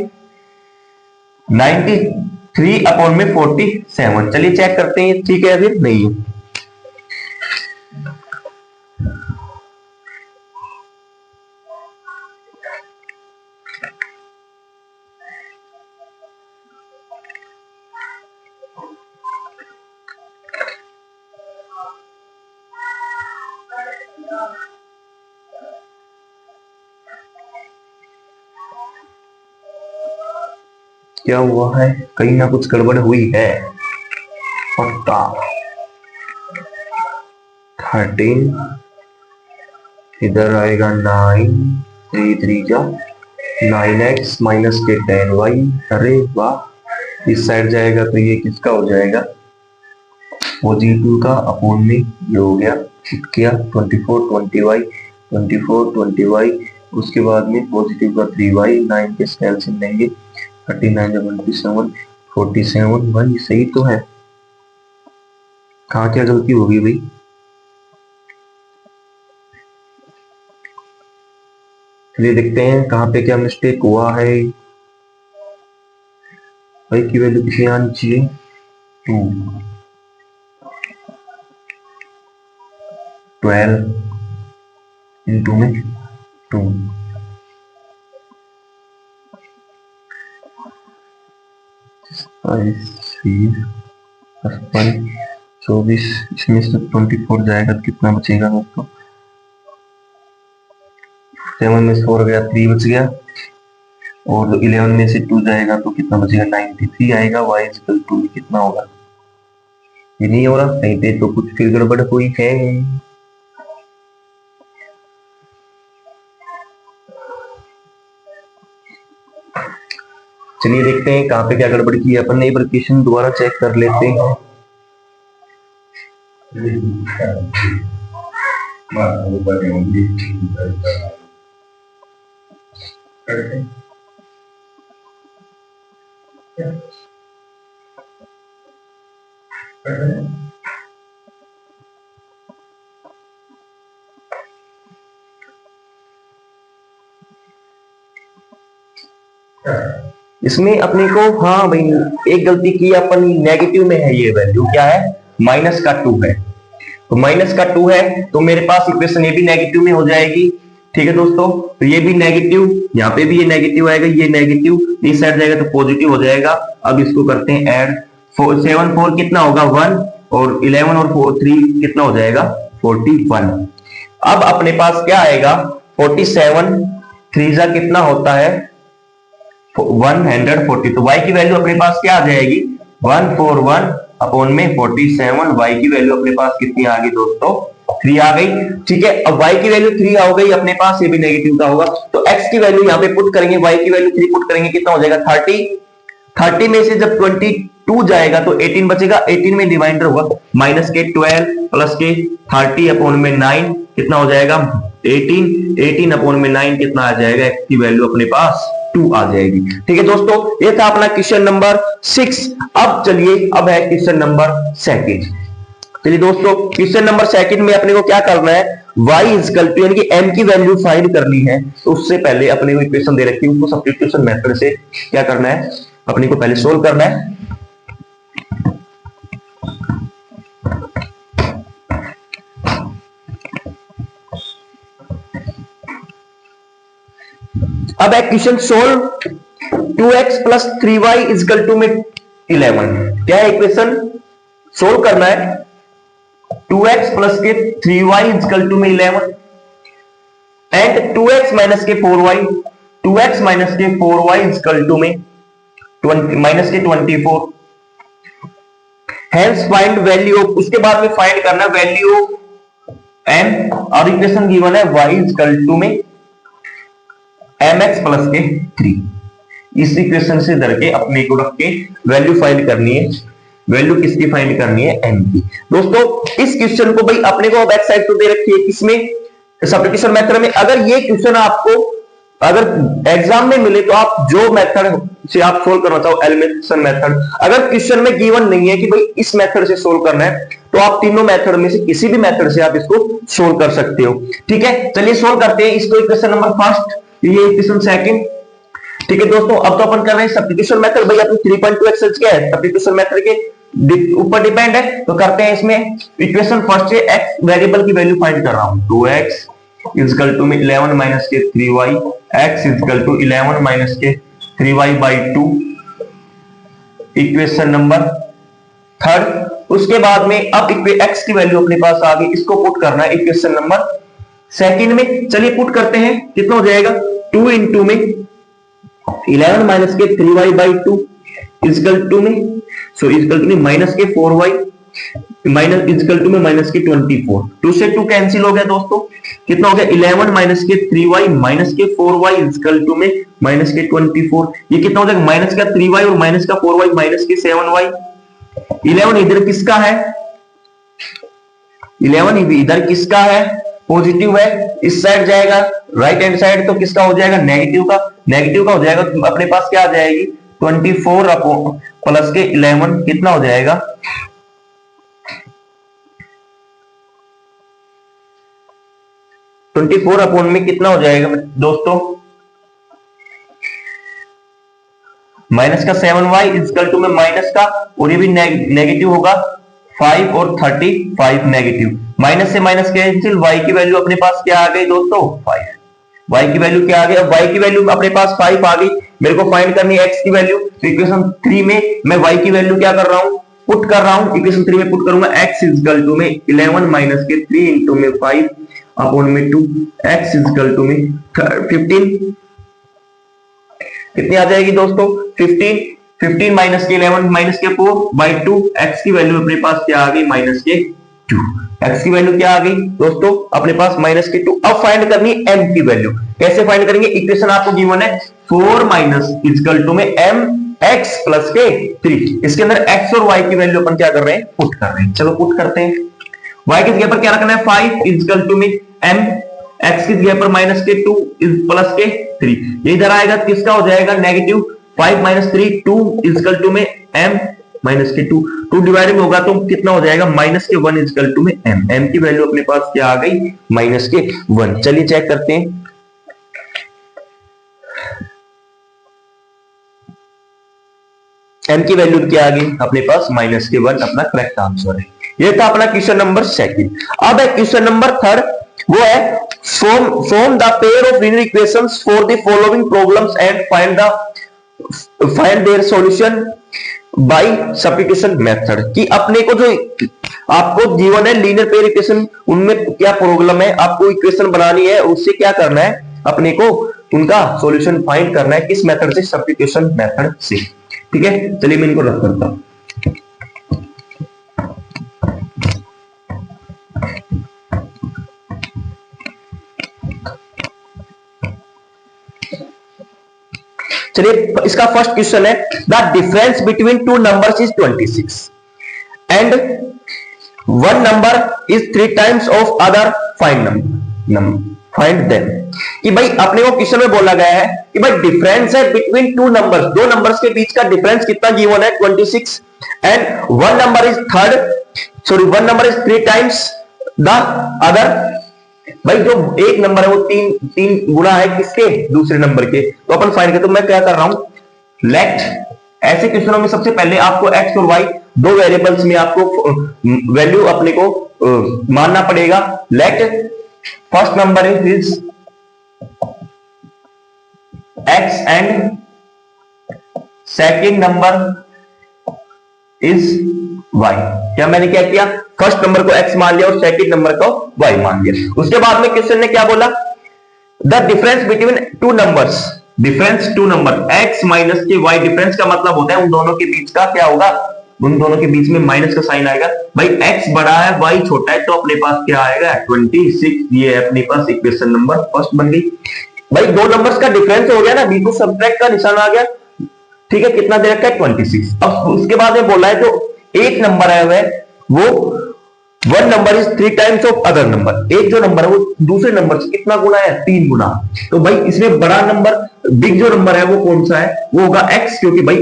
93 अपॉन में 47। चलिए चेक करते हैं ठीक है या फिर नहीं है। क्या हुआ है, कहीं ना कुछ गड़बड़ हुई है पक्का। 13 इधर आएगा 9, 3 3 जा 9x माइनस के 10y। अरे वाह, इस साइड जाएगा तो ये किसका हो जाएगा पॉजिटिव का अपॉन में ये हो गया किया 24 20y 24 20y। उसके बाद में पॉजिटिव का 3y, 9 के कैल्सियम लेंगे 39 27 47। भाई सही तो है, कहाँ क्या गलती होगी भाई। चलिए देखते हैं कहाँ पे क्या मिस्टेक हुआ है। भाई की वैल्यू किसी आनी चाहिए 2, 12 इंटू में 2, 24, इसमें से 24 जाएगा तो कितना बचेगा दोस्तों 7 में 4 गया 3 बच गया और 11 में से 2 जाएगा तो कितना बचेगा, 93 आएगा। y इक्वल टू में कितना होगा, ये नहीं हो रहा, कहीं पे तो कुछ फिर गड़बड़ हुई है। चलिए देखते हैं कहाँ पे क्या गड़बड़ की है अपन ने, एक बार क्वेश्चन दोबारा चेक कर लेते हैं। इसमें अपने को, हाँ भाई एक गलती की अपन, नेगेटिव में है, ये वैल्यू क्या है, माइनस का 2 है। तो माइनस का 2 है तो मेरे पास इक्वेशन ये भी नेगेटिव में हो जाएगी। ठीक है दोस्तों, तो ये भी नेगेटिव, यहाँ पे भी ये नेगेटिव आएगा, ये नेगेटिव इस साइड जाएगा तो पॉजिटिव हो जाएगा। अब इसको करते हैं ऐड, 7 4 कितना होगा 1, और 11 और 3 कितना हो जाएगा 41। अब अपने पास क्या आएगा 47, 3 जा कितना होता है 140। तो y की वैल्यू अपने पास क्या आ जाएगी 141 अपॉन में 47। y की वैल्यू अपने पास कितनी आ गई दोस्तों 3 आ गई। ठीक है, अब y की वैल्यू 3 आ गई अपने पास, ये भी नेगेटिव का होगा तो x की वैल्यू यहाँ पे पुट करेंगे, y की वैल्यू 3 पुट करेंगे, कितना हो जाएगा 30। 30 में से जब 22 जाएगा तो 18 बचेगा, 18 में डिवाइडर होगा माइनस के 12 प्लस के 30 अपॉन में 9 कितना हो जाएगा 18, 18 अपॉन में 9 कितना आ जाएगा, x की वैल्यू अपने पास 2 आ जाएगी। ठीक है दोस्तों, ये था अपना क्वेश्चन नंबर 6। अब चलिए, अब है क्वेश्चन नंबर 2। चलिए दोस्तों, क्वेश्चन नंबर 2 में अपने को क्या करना है, y इक्वल टू यानी कि m की वैल्यू फाइंड करनी है। तो उससे पहले अपने को इक्वेशन दे रखी है, उसको सब्स्टिट्यूशन मेथड से क्या करना है, अपने को पहले सोल्व करना है। अब एक question solve, 2x plus 3y equal to में 11। क्या है इक्वेशन, सोल्व करना है 2x प्लस के 3y इक्वल टू में 11 एंड 2x माइनस के 4y, 2x माइनस के 4y इक्वल टू में 20 माइनस के 24। हेंस फाइंड वैल्यू, उसके बाद में फाइंड करना वैल्यू m, और इक्वेशन गिवन है y इक्वल टू में mx प्लस के 3। इस इक्वेशन से धर के अपने को रख के वैल्यू फाइंड करनी है। वैल्यू किसकी फाइंड करनी है, m की। दोस्तों इस क्वेश्चन को भाई अपने को बैक साइड तो दे रखी है, किसमें सब्स्टिट्यूशन मेथड में। अगर ये क्वेश्चन आपको अगर एग्जाम में मिले तो आप जो मेथड से आप सोल्व करना चाहो, एलिमिनेशन मेथड, अगर क्वेश्चन में गिवन नहीं है कि भाई इस मेथड से सोल्व करना है तो आप तीनों मेथड में से किसी भी मेथड से आप इसको सोल्व कर सकते हो। ठीक है, चलिए सोल्व करते हैं इसको। इक्वेशन नंबर फर्स्ट, ये इक्वेशन सेकंड। ठीक है दोस्तों, अब तो अपन कर रहे हैं सब्स्टिट्यूशन मेथड। भाई अपनी 3.2 एक्सेस क्या है, सब्स्टिट्यूशन मेथड के ऊपर डिपेंड है, तो करते हैं इसमें। इक्वेशन फर्स्ट से x वेरिएबल की वैल्यू फाइंड कर रहा हूं, 2x इक्वल टू में 11 माइनस के 3y, x equal to 11 minus के 3y by 2, equation number third. उसके बाद में अब x की वैल्यू अपने पास आ गई, इसको पुट करना है इक्वेशन नंबर सेकंड में। चलिए पुट करते हैं, कितना हो जाएगा 2 इंटू में 11 माइनस के 3y बाई 2 इक्वल टू में, सो इक्वल टू में माइनस के 4y माइनस इक्वल टू में माइनस के 24। 2 से 2 कैंसिल हो गया दोस्तों, कितना हो गया 11 माइनस के 3y माइनस के 4y इक्वल टू में माइनस के 24। ये कितना हो जाएगा माइनस का 3y और माइनस का 4y माइनस के 7y। 11 इधर किसका है, 11 इधर किसका है, पॉजिटिव है, इस साइड जाएगा राइट हैंड साइड तो किसका हो जाएगा नेगेटिव का, नेगेटिव का हो जाएगा। तो अपने पास क्या आ जाएगी 24 प्लस के 11 कितना हो जाएगा 24 अपॉन में कितना हो जाएगा दोस्तों माइनस का 7y इक्वल टू में माइनस का, और ये भी नेगेटिव होगा 5 और 35 नेगेटिव, माइनस से माइनस कैंसिल, y की वैल्यू अपने पास क्या आ गई दोस्तों 5। y की वैल्यू क्या आ गई, अब y की वैल्यू अपने पास 5 आ गई, मेरे को फाइंड करनी है x की वैल्यू। तो इक्वेशन 3 में मैं y की वैल्यू क्या कर रहा हूं, पुट कर रहा हूं। इक्वेशन 3 में पुट करूंगा x इक्वल टू में 11 माइनस के 3 इंटू में 5 अपॉन में 2, x इक्वल टू में 15 कितनी आ जाएगी दोस्तों 15, 15 माइनस के 11 माइनस के 4 बाई 2, एक्स की वैल्यू अपने पास क्या आ गई माइनस के 2। एक्स की वैल्यू क्या आ गई दोस्तों अपने पास माइनस के 2। अब फाइंड करनी है एम की वैल्यू। कैसे फाइंड करेंगे, इक्वेशन आपको गिवन है 4 माइनस इक्वल टू में एम एक्स प्लस के 3। इसके अंदर एक्स और वाई की वैल्यू अपन क्या कर रहे हैं, पुट कर रहे हैं। चलो पुट करते हैं। वाई की जगह पर क्या रखना है 5 इक्वल टू में एम, एक्स की जगह पर माइनस के 2 प्लस के 3। ये इधर आएगा किसका हो जाएगा नेगेटिव 5 माइनस 3 2 इक्वल टू में एम माइनस के 2, 2 डिवाइड में होगा तो कितना हो जाएगा माइनस के 1 इक्वल टू में एम। एम की वैल्यू अपने पास क्या आ गई माइनस के 1। चलिए चेक करते हैं। एम की वैल्यू क्या आ गई अपने पास माइनस के 1 अपना करेक्ट आंसर है। ये था अपना क्वेश्चन नंबर सेकंड। अब है क्वेश्चन नंबर थर्ड, वो है form the pair of linear equations for the following problems and find their solution by substitution method। कि अपने को जो आपको गिवन है लीनियर पेयर इक्वेशन, उनमें क्या प्रॉब्लम है, आपको इक्वेशन बनानी है, उससे क्या करना है, अपने को उनका सॉल्यूशन फाइंड करना है। किस मेथड से, सब्स्टिट्यूशन मेथड से। ठीक है, चलिए मैं इनको रख करता हूं। चलिए इसका फर्स्ट क्वेश्चन है the difference between two numbers is 26 and one number is 3 times of other find them. कि भाई अपने को क्वेश्चन में बोला गया है कि भाई डिफरेंस है बिटवीन टू नंबर्स, दो नंबर्स के बीच का डिफरेंस कितना गिवन है 26 and one number is 3 times the other. भाई जो एक नंबर है वो तीन गुना है किसके, दूसरे नंबर के। तो अपन फाइंड करते, तो मैं क्या कर रहा हूं लेट, ऐसे क्वेश्चनों में सबसे पहले आपको एक्स और वाई दो वेरिएबल्स में आपको वैल्यू अपने को मानना पड़ेगा। Let first number is x and second number is y. क्या मैंने क्या किया, फर्स्ट नंबर को एक्स मान लिया और सेकंड नंबर को वाई मान लिया। उसके बाद में क्वेश्चन ने क्या बोला, the difference between two numbers, difference two number x minus के वाई, डिफरेंस का मतलब होता है उन दोनों के बीच का क्या होगा, उन दोनों के बीच में माइनस का साइन आएगा। भाई एक्स बड़ा है वाई छोटा है, तो अपने पास क्या आएगा 26। ये अपने पास इक्वेशन नंबर फर्स्ट बन गई। भाई दो नंबर्स का डिफरेंस हो गया ना, बिल्कुल सब्ट्रैक्ट का निशान आ गया। ठीक है, कितना दे रखा है 26। अब उसके बाद में बोला है जो एक नंबर है वो one number is 3 times of other number, एक जो नंबर है वो दूसरे नंबर से कितना गुना है 3 गुना। तो भाई इसमें बड़ा नंबर, बिग जो नंबर है वो कौन सा है, वो होगा एक्स, क्योंकि भाई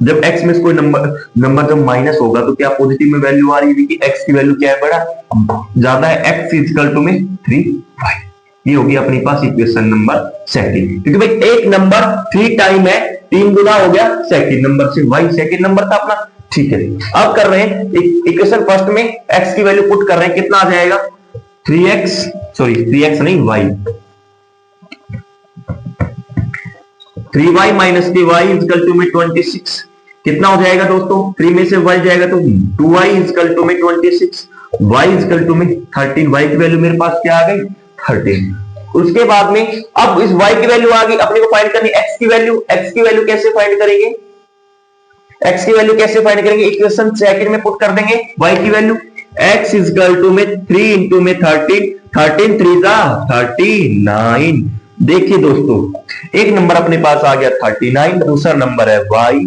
जब एक्स में कोई नंबर जब माइनस होगा तो क्या पॉजिटिव में वैल्यू आ रही है कि एक्स की वैल्यू क्या है, बड़ा ज्यादा है, एक्स इज इक्वल टू में 3y। ये होगी अपने पास इक्वेशन नंबर सेकंड, क्योंकि भाई एक नंबर 3 टाइम है, 3 गुना हो गया सेकंड नंबर से, y सेकंड नंबर था अपना। ठीक है, अब कर रहे हैं इक्वेशन फर्स्ट में x की वैल्यू पुट कर रहे हैं, कितना आ जाएगा 3x नहीं y, 3y माइनस के y इक्वल टू में 26। कितना हो जाएगा दोस्तों, 3 में से y जाएगा तो 2y इक्वल टू में 26, y इक्वल टू में 13। y की वैल्यू मेरे पास क्या आ गई 13। उसके बाद में अब इस y की वैल्यू आ गई, अपने को फाइंड करनी x की वैल्यू। x की वैल्यू कैसे फाइंड करेंगे, x की वैल्यू कैसे फाइंड करेंगे, इक्वेशन सेकंड में पुट कर देंगे y की value. x is equal to में 3 इंटू में 13, 13 3 जा 39। देखिए दोस्तों एक नंबर अपने पास आ गया 39, दूसरा नंबर है y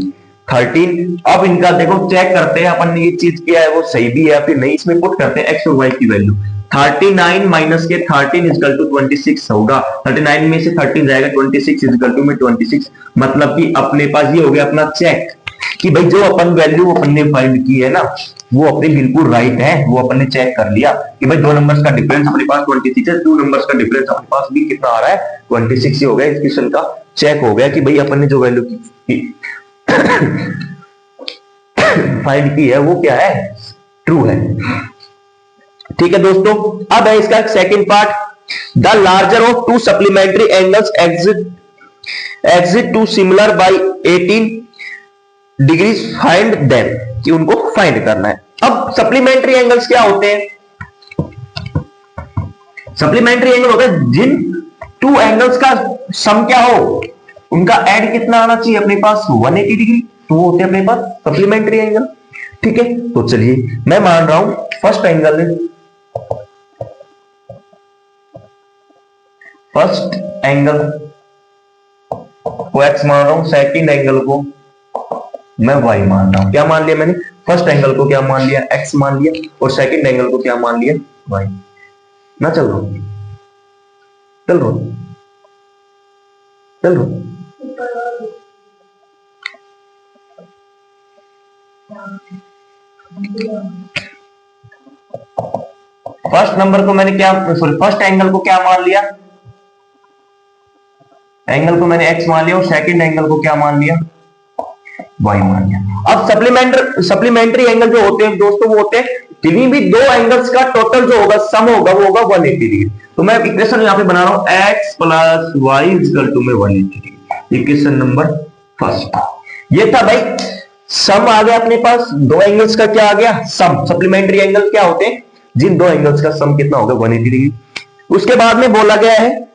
13। अब इनका देखो चेक करते हैं अपन ने ये चीज किया है वो सही भी है फिर नहीं, इसमें पुट करते हैं x और y की वैल्यू। 39 माइनस के 13 इक्वल टू 26 होगा, 39 में से 13 जाएगा 26 इक्वल टू में 26। मतलब कि अपने पास ये हो गया अपना चेक कि भाई जो अपन वैल्यू अपन ने फाइंड की है ना वो अपने बिल्कुल राइट है, वो अपन ने चेक कर लिया कि भाई दो नंबर्स का डिफरेंस अपने पास 26 है, दो नंबर्स का डिफरेंस अपने पास भी कितना आ रहा है 26 ही हो गया। इस क्वेश्चन का चेक हो गया कि भाई अपन ने जो वैल्यू फाइंड की है वो क्या है, ट्रू है। ठीक है दोस्तों, अब है इसका second part, the larger of two supplementary angles exit to similar by 18 degrees find them, कि उनको फाइंड करना है। अब सप्लीमेंट्री एंगल्स क्या होते हैं, सप्लीमेंट्री एंगल होता है जिन टू एंगल्स का सम क्या हो उनका ऐड कितना आना चाहिए अपने पास 180 डिग्री, तो वो होते हैं अपने पास सप्लीमेंट्री एंगल। ठीक है, तो चलिए मैं मान रहा हूं फर्स्ट एंगल को x मान रहा हूं, सेकंड एंगल को मैं y मान रहा हूं। क्या मान लिया मैंने? फर्स्ट एंगल को क्या मान लिया? x मान लिया, और सेकंड एंगल को क्या मान लिया? y। ना चल रहा हूं, चल रहा हूं, चल रहा हूं। फर्स्ट नंबर को मैंने क्या, सॉरी फर्स्ट एंगल को क्या मान लिया? एंगल को मैंने x मान लिया, और सेकंड एंगल को क्या मान लिया? y मान लिया। अब सप्लीमेंट्री एंगल जो होते हैं दोस्तों, वो होते हैं किन्हीं भी दो एंगल्स का टोटल जो होगा, सम होगा, वो होगा 180 डिग्री। तो मैं इक्वेशन यहां पे बना रहा हूं x plus y equal to में 180 डिग्री। इक्वेशन नंबर फर्स्ट ये था भाई, सम आ गया अपने पास, दो एंगल्स का क्या आ गया? सम। सप्लीमेंट्री एंगल क्या होते हैं? जिन दो एंगल्स का सम कितना होगा? 180 डिग्री। उसके बाद में बोला गया है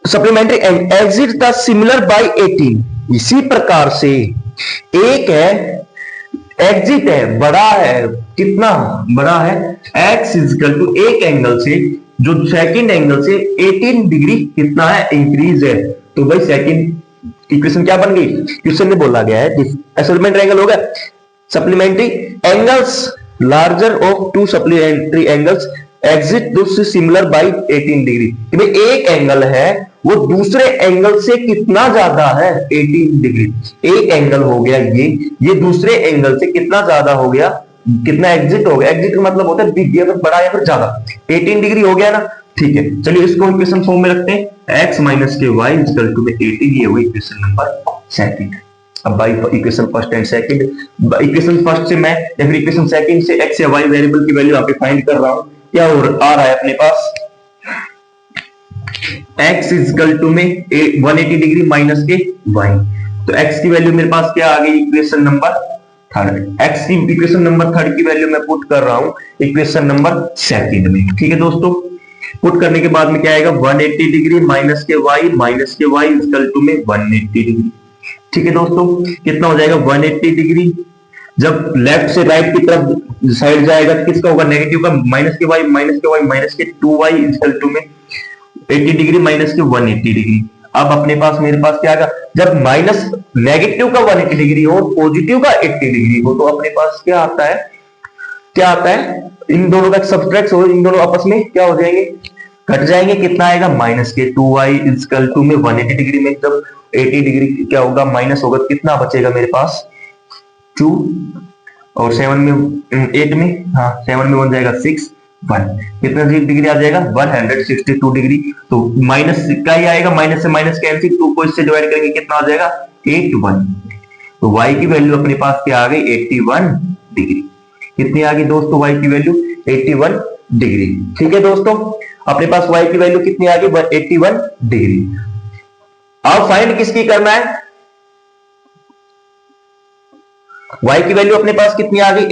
supplementary exit the similar by 18। इसी प्रकार से एक है एग्जिट है, बड़ा है, कितना बड़ा है? x इक्वल टू एक एंगल से, जो सेकंड एंगल से 18 डिग्री कितना है? इंक्रीज है। तो भाई सेकंड इक्वेशन क्या बन गई? क्वेश्चन में बोला गया है सप्लीमेंट्री एंगल होगा supplementary angles larger of two supplementary angles exit दूसरे सिमिलर बाय 18 डिग्री। कि भाई एक एंगल है वो दूसरे एंगल से कितना ज्यादा है? 18 डिग्री। एक एंगल हो गया ये दूसरे एंगल से कितना ज्यादा हो गया? कितना एग्जिट हो गया? एग्जिट का मतलब होता है बिग, या फिर बड़ा या फिर ज्यादा। 18 डिग्री हो गया ना। ठीक है, चलिए इसको इक्वेशन फॉर्म में रखते हैं। x माइनस के वाई इक्वल टू 18, ये हुई इक्वेशन नंबर सेकंड। अब by equation first and second, equation first से मैं या फिर इक्वेशन सेकंड से x या y वेरिएबल की वैल्यू यहाँ पे फाइंड कर रहा हूं। क्या आ रहा है अपने पास? x इक्वल टू में 180 डिग्री माइनस के y। तो x की वैल्यू मेरे पास क्या आ गई? Equation number third. x की इक्वेशन नंबर थर्ड की वैल्यू मैं पुट कर रहा हूं इक्वेशन नंबर सेकंड में। ठीक है दोस्तों, पुट करने के बाद में क्या आएगा? 180 डिग्री माइनस के y इक्वल टू में 180 डिग्री। ठीक है दोस्तों, कितना हो जाएगा? 180 डिग्री जब लेफ्ट से राइट की तरफ साइड जाएगा तो किसका होगा? नेगेटिव का। माइनस के y माइनस के 2y इक्वल टू में 80 डिग्री माइनस के 180 डिग्री। अब अपने पास मेरे पास क्या आएगा? जब माइनस नेगेटिव का 180 डिग्री हो, पॉजिटिव का 80 डिग्री हो, तो अपने पास क्या आता है? क्या आता है? इन दोनों का सब्ट्रैक्ट हो, इन दोनों आपस में क्या हो जाएंगे? घट जाएंगे। कितना आएगा? माइनस के 2y इक्वल टू में 180 डिग्री में जब 80 डिग्री क्या होगा? माइनस होगा। कितना बचेगा मेरे पास? 2, और 7 में 8 में, हाँ 7 में 1 जाएगा 6, 1। कितना डिग्री आ जाएगा? 162 डिग्री। तो माइनस का ही आएगा, माइनस से माइनस कैंसिल, 2 को इससे डिवाइड करेंगे, कितना आ जाएगा? 81। तो y की वैल्यू अपने पास क्या आ गई? 81 डिग्री। कितनी आ गई दोस्तों y की वैल्यू? 81 डिग्री। ठीक है दोस्तों, अपने पास y की वैल्यू कितनी आ गई? 81 डिग्री। अब फाइंड किसकी करना है? y की वैल्यू अपने पास कितनी आ गई?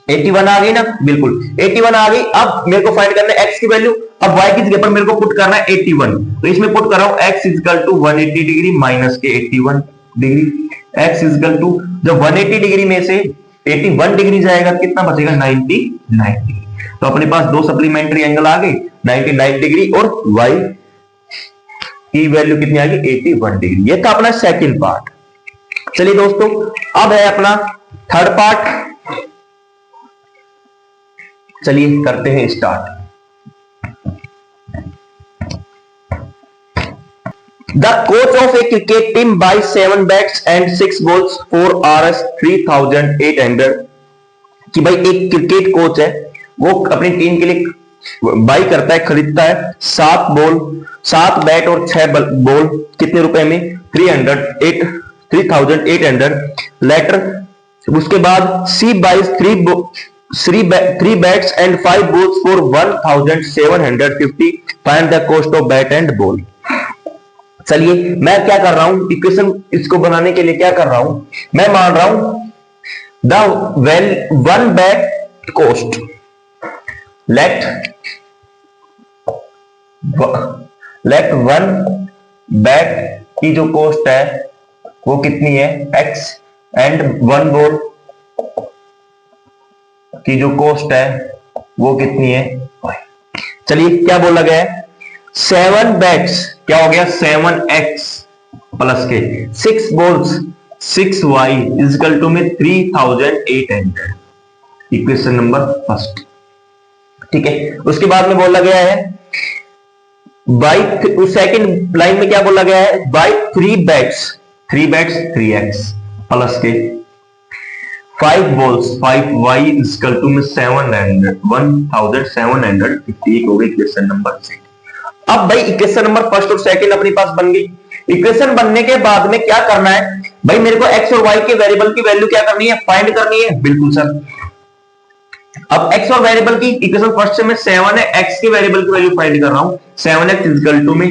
81 आ गई ना? बिल्कुल 81 आ गई। अब मेरे को फाइंड करना है x की वैल्यू। अब y की जगह पर मेरे को पुट करना है 81, तो इसमें पुट कर रहा हूं x equal to 180 degree minus के 81 डिग्री। x इक्वल टू जब 180 डिग्री में से 81 डिग्री जाएगा, कितना बचेगा? 99 डिग्री। तो अपने पास दो सप्लीमेंट्री एंगल आ गए, 99 डिग्री, और y की वैल्यू कितनी आ गई? 81 डिग्री। ये था अपना सेकंड पार्ट। चलिए दोस्तों, अब है अपना थर्ड पार्ट। चलिए करते हैं start. The coach of a cricket team by 7 bats and 6 balls for Rs 3800। कि भाई एक क्रिकेट कोच है, वो अपनी टीम के लिए बाई करता है, खरीदता है 7 बैट और 6 बॉल। कितने रुपए में? 3800 लेटर। उसके बाद C buys 3 bats and 5 balls for 1750। Find the cost of bat and ball. चलिए मैं क्या कर रहा हूं, इक्वेशन इसको बनाने के लिए क्या कर रहा हूं, मैं मान रहा हूं the 1 bat cost, let let one bat की जो कॉस्ट है वो कितनी है x, एंड वन बॉल की जो कॉस्ट है वो कितनी है y। चलिए क्या बोला गया है, 7 बैट्स क्या हो गया 7x प्लस के 6 बॉल्स 6y इजिकल टू में 3800, इक्वेशन नंबर फर्स्ट। ठीक है, उसके बाद में बोला गया है बाई, सेकंड लाइन में क्या बोला गया है, बाई 3 बैट्स 3x प्लस के 5 बॉल्स 5y इजिकल टू में 1750 हो गई इक्वेशन नंबर सेकंड। अब भाई इक्वेशन नंबर फर्स्ट और सेकंड अपने पास बन गई। इक्वेशन बनने के बाद में क्या करना है भाई, मेरे को x और y के वेरिएबल की वैल्यू क्या करनी है, फाइंड करनी है। बिल्कुल सर, अब x और वेरिएबल की इक्वेशन फर्स्ट से मैं 7 है, x के वेरिएबल की वैल्यू फाइंड कर रहा हूं। 7x इक्वल टू में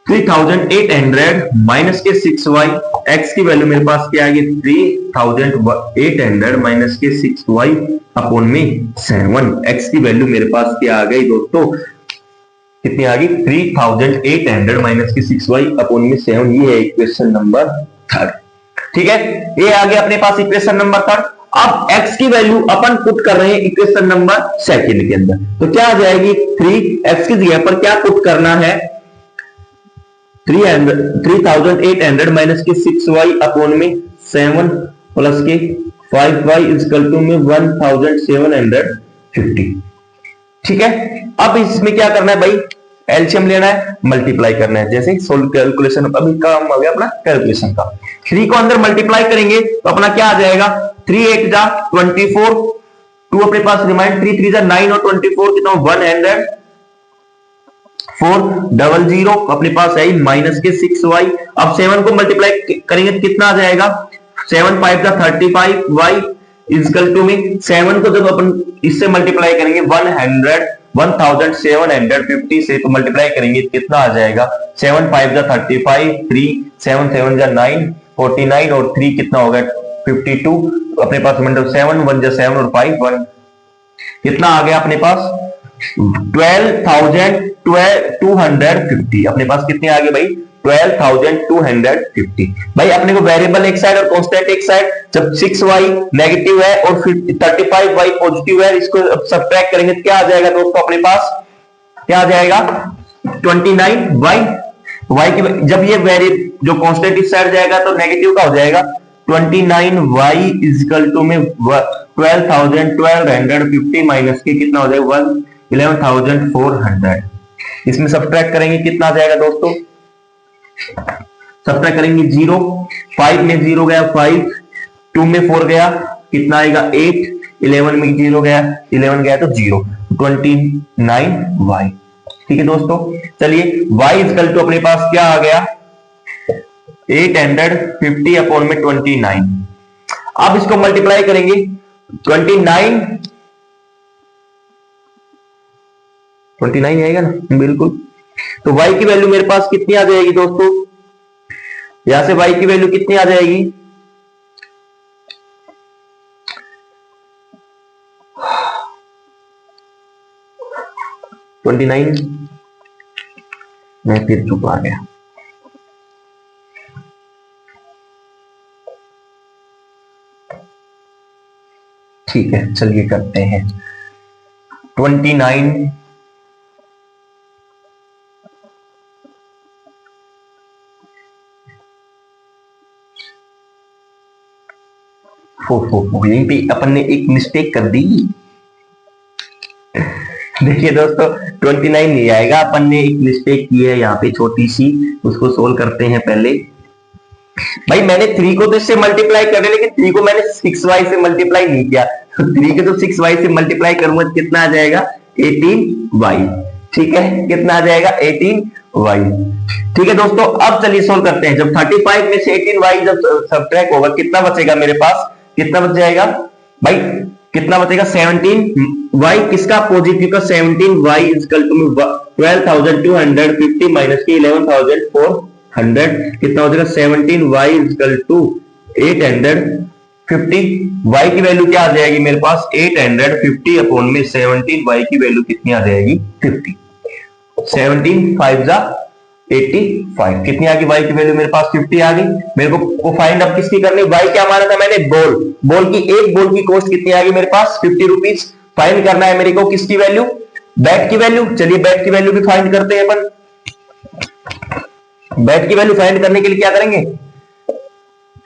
3800 माइनस के 6y, x की वैल्यू मेरे पास क्या आ गई 3800 माइनस के 6y अपॉन में 7। x की वैल्यू मेरे पास क्या आ गई दोस्तों, कितनी आ गई 3800 माइनस के 6y अपॉन में 7। ये है इक्वेशन नंबर थर्ड। ठीक है, ये आ गया अपने पास इक्वेशन नंबर थर्ड। अब x की वैल्यू अपन पुट कर रहे हैं इक्वेशन नंबर सेकंड के अंदर, तो क्या आ जाएगी 3x की जगह पर क्या पुट करना है 3800 माइनस के 6y अपॉन में 7 प्लस के 5y इक्वल टू में 1750। ठीक है, अब इसमें क्या करना है भाई, एलसीएम लेना है, मल्टीप्लाई करना है। जैसे सोल्व कैलकुलेशन अभी काम हो गया अपना कैलकुलेशन का, 3 को अंदर मल्टीप्लाई करेंगे तो अपना क्या आ जाएगा 3 8 जा 24, 2 अपने पास रिमाइंड 3 3 जा 9 और 24 कितना 104 अपने पास है माइनस के 6y। अब 7 को मल्टीप्लाई करेंगे तो कितना आ जाएगा 7 5 जा 35y इक्वल टू में 7 को जब अपन इससे मल्टीप्लाई करेंगे 1750 से तो मल्टीप्लाई करेंगे कितना आ जाएगा 7 5 जा 35, 3 7 7 जा 9 49 और 3 कितना होगा 52 अपने पास मतलब 7 1 जा 7 और 5 1 कितना आ गया अपने पास 12,250 अपने पास कितने आ गए भाई 12,250। भाई अपने को वेरिएबल एक साइड और कांस्टेंट एक साइड, जब 6y नेगेटिव है और फिर 35y पॉजिटिव है, इसको सब्ट्रैक्ट करेंगे तो क्या आ जाएगा दोस्तों अपने पास क्या आ जाएगा 29y। y की जब ये वेरिएबल जो कांस्टेंट इस साइड जाएगा तो नेगेटिव का हो जाएगा 29y इक्वल टू में 12,250 माइनस के कितना हो जाएगा 11,400। इसमें सब्ट्रैक्ट करेंगे कितना आ जाएगा दोस्तों, सब्ट्रैक्ट करेंगे 0, 5 में 0 गया 5, 2 में 4 गया कितना आएगा 8, 11 में 0 गया 11 गया तो 0, 29y। ठीक है दोस्तों, चलिए y इक्वल टू अपने पास क्या आ गया 850 अपॉन में 29। अब इसको मल्टीप्लाई करेंगे 29 आएगा ना बिल्कुल, तो y की वैल्यू मेरे पास कितनी आ जाएगी दोस्तों, यहां से y की वैल्यू कितनी आ जाएगी 29, मैं फिर चुप आ गया। ठीक है चलिए करते हैं 29 यहीं पे अपन ने एक मिस्टेक कर दी। देखिए दोस्तों 29 नहीं आएगा, अपन ने एक मिस्टेक की है यहाँ पे छोटी सी, उसको सोल्व करते हैं पहले। भाई मैंने 3 को तो इससे मल्टीप्लाई कर लिया, लेकिन 3 को मैंने 6y से मल्टीप्लाई नहीं किया, तो 3 को तो 6y से मल्टीप्लाई करूंगा तो कितना आ जाएगा 18y। ठीक है, कितना आ जाएगा 18y। ठीक है दोस्तों, अब चलिए सोल्व करते हैं। जब 35 में से 18y जब सब्ट्रैक्ट होगा कितना बचेगा मेरे पास, कितना बच जाएगा भाई, कितना बचेगा 17y, किसका पॉजिटिव का 17y इक्वल टू 12,250 माइनस के 11,400 कितना हो जाएगा 17y इक्वल टू 850। y की वैल्यू क्या आ जाएगी मेरे पास 850 अपॉन में 17, y की वैल्यू कितनी आ जाएगी 50। 17 5 जा 85। कितनी आ गई y की वैल्यू मेरे पास 50 आ गई। मेरे को फाइंड अब किसकी करनी, y क्या माना था मैंने, बॉल की, एक बॉल की कॉस्ट कितनी आ गई मेरे पास 50 रुपीज। फाइंड करना है मेरे को किसकी वैल्यू, बैट की वैल्यू। चलिए बैट की वैल्यू भी फाइंड करते हैं अपन। बैट की वैल्यू फाइंड करने के लिए क्या करेंगे,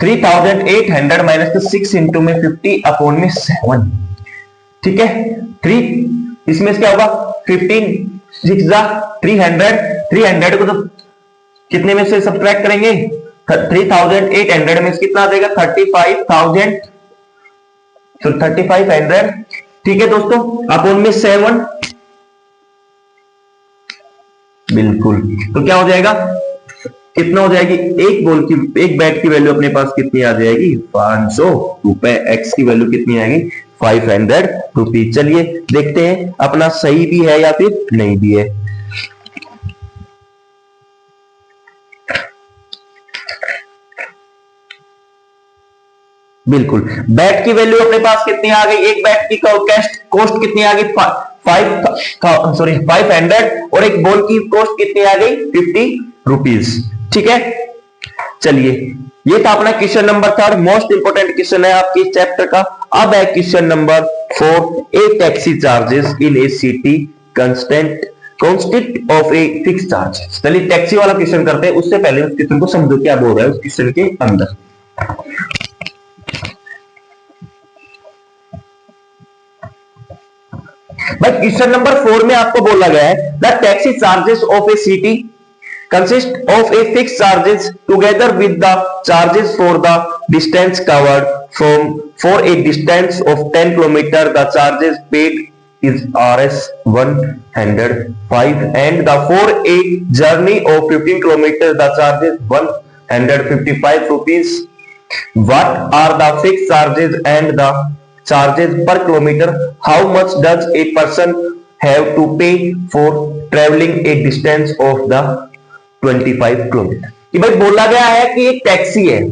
3800 माइनस 6 इंटू में 50 अपॉन में 7। ठीक है, 3 इसमें से क्या होगा 15 6 जा 300, 300 को तो कितने में से सब्ट्रैक्ट करेंगे, 3800 में से कितना आ जाएगा 35,000, तो 3500। ठीक है दोस्तों, अपॉन में 7, बिल्कुल। तो क्या हो जाएगा, कितना हो जाएगी, एक बॉल की, एक बैट की वैल्यू अपने पास कितनी आ जाएगी 500 रुपए। एक्स की वैल्यू कितनी आएगी 500 रुपीज। चलिए देखते हैं अपना सही भी है या फिर नहीं भी है। बिल्कुल, बैट की वैल्यू अपने पास कितनी आ गई, एक बैट की कॉस्ट कितनी आ गई 500 और एक बॉल की कॉस्ट कितनी आ गई 50 रुपीज। ठीक है, चलिए ये था अपना question number 3, most important question है आपके चैप्टर का। अब है question number 4, A taxi charges in A city consist of a fix charges. चलिए टैक्सी वाला क्वेश्चन करते हैं, उससे पहले उस क्वेश्चन को समझो क्या बोल रहा है उस क्वेश्चन के अंदर। भाई क्वेश्चन नंबर 4 में आपको बोला गया है the taxi charges of A city consist of a fixed charges together with the charges for the distance covered for a distance of 10 km. The charges paid is Rs 105 and the for a journey of 15 km the charges 155 rupees. What are the fixed charges and the charges per kilometer? How much does a person have to pay for traveling a distance of the 25 kilometre. कि भाई बोला गया है कि एक taxi है,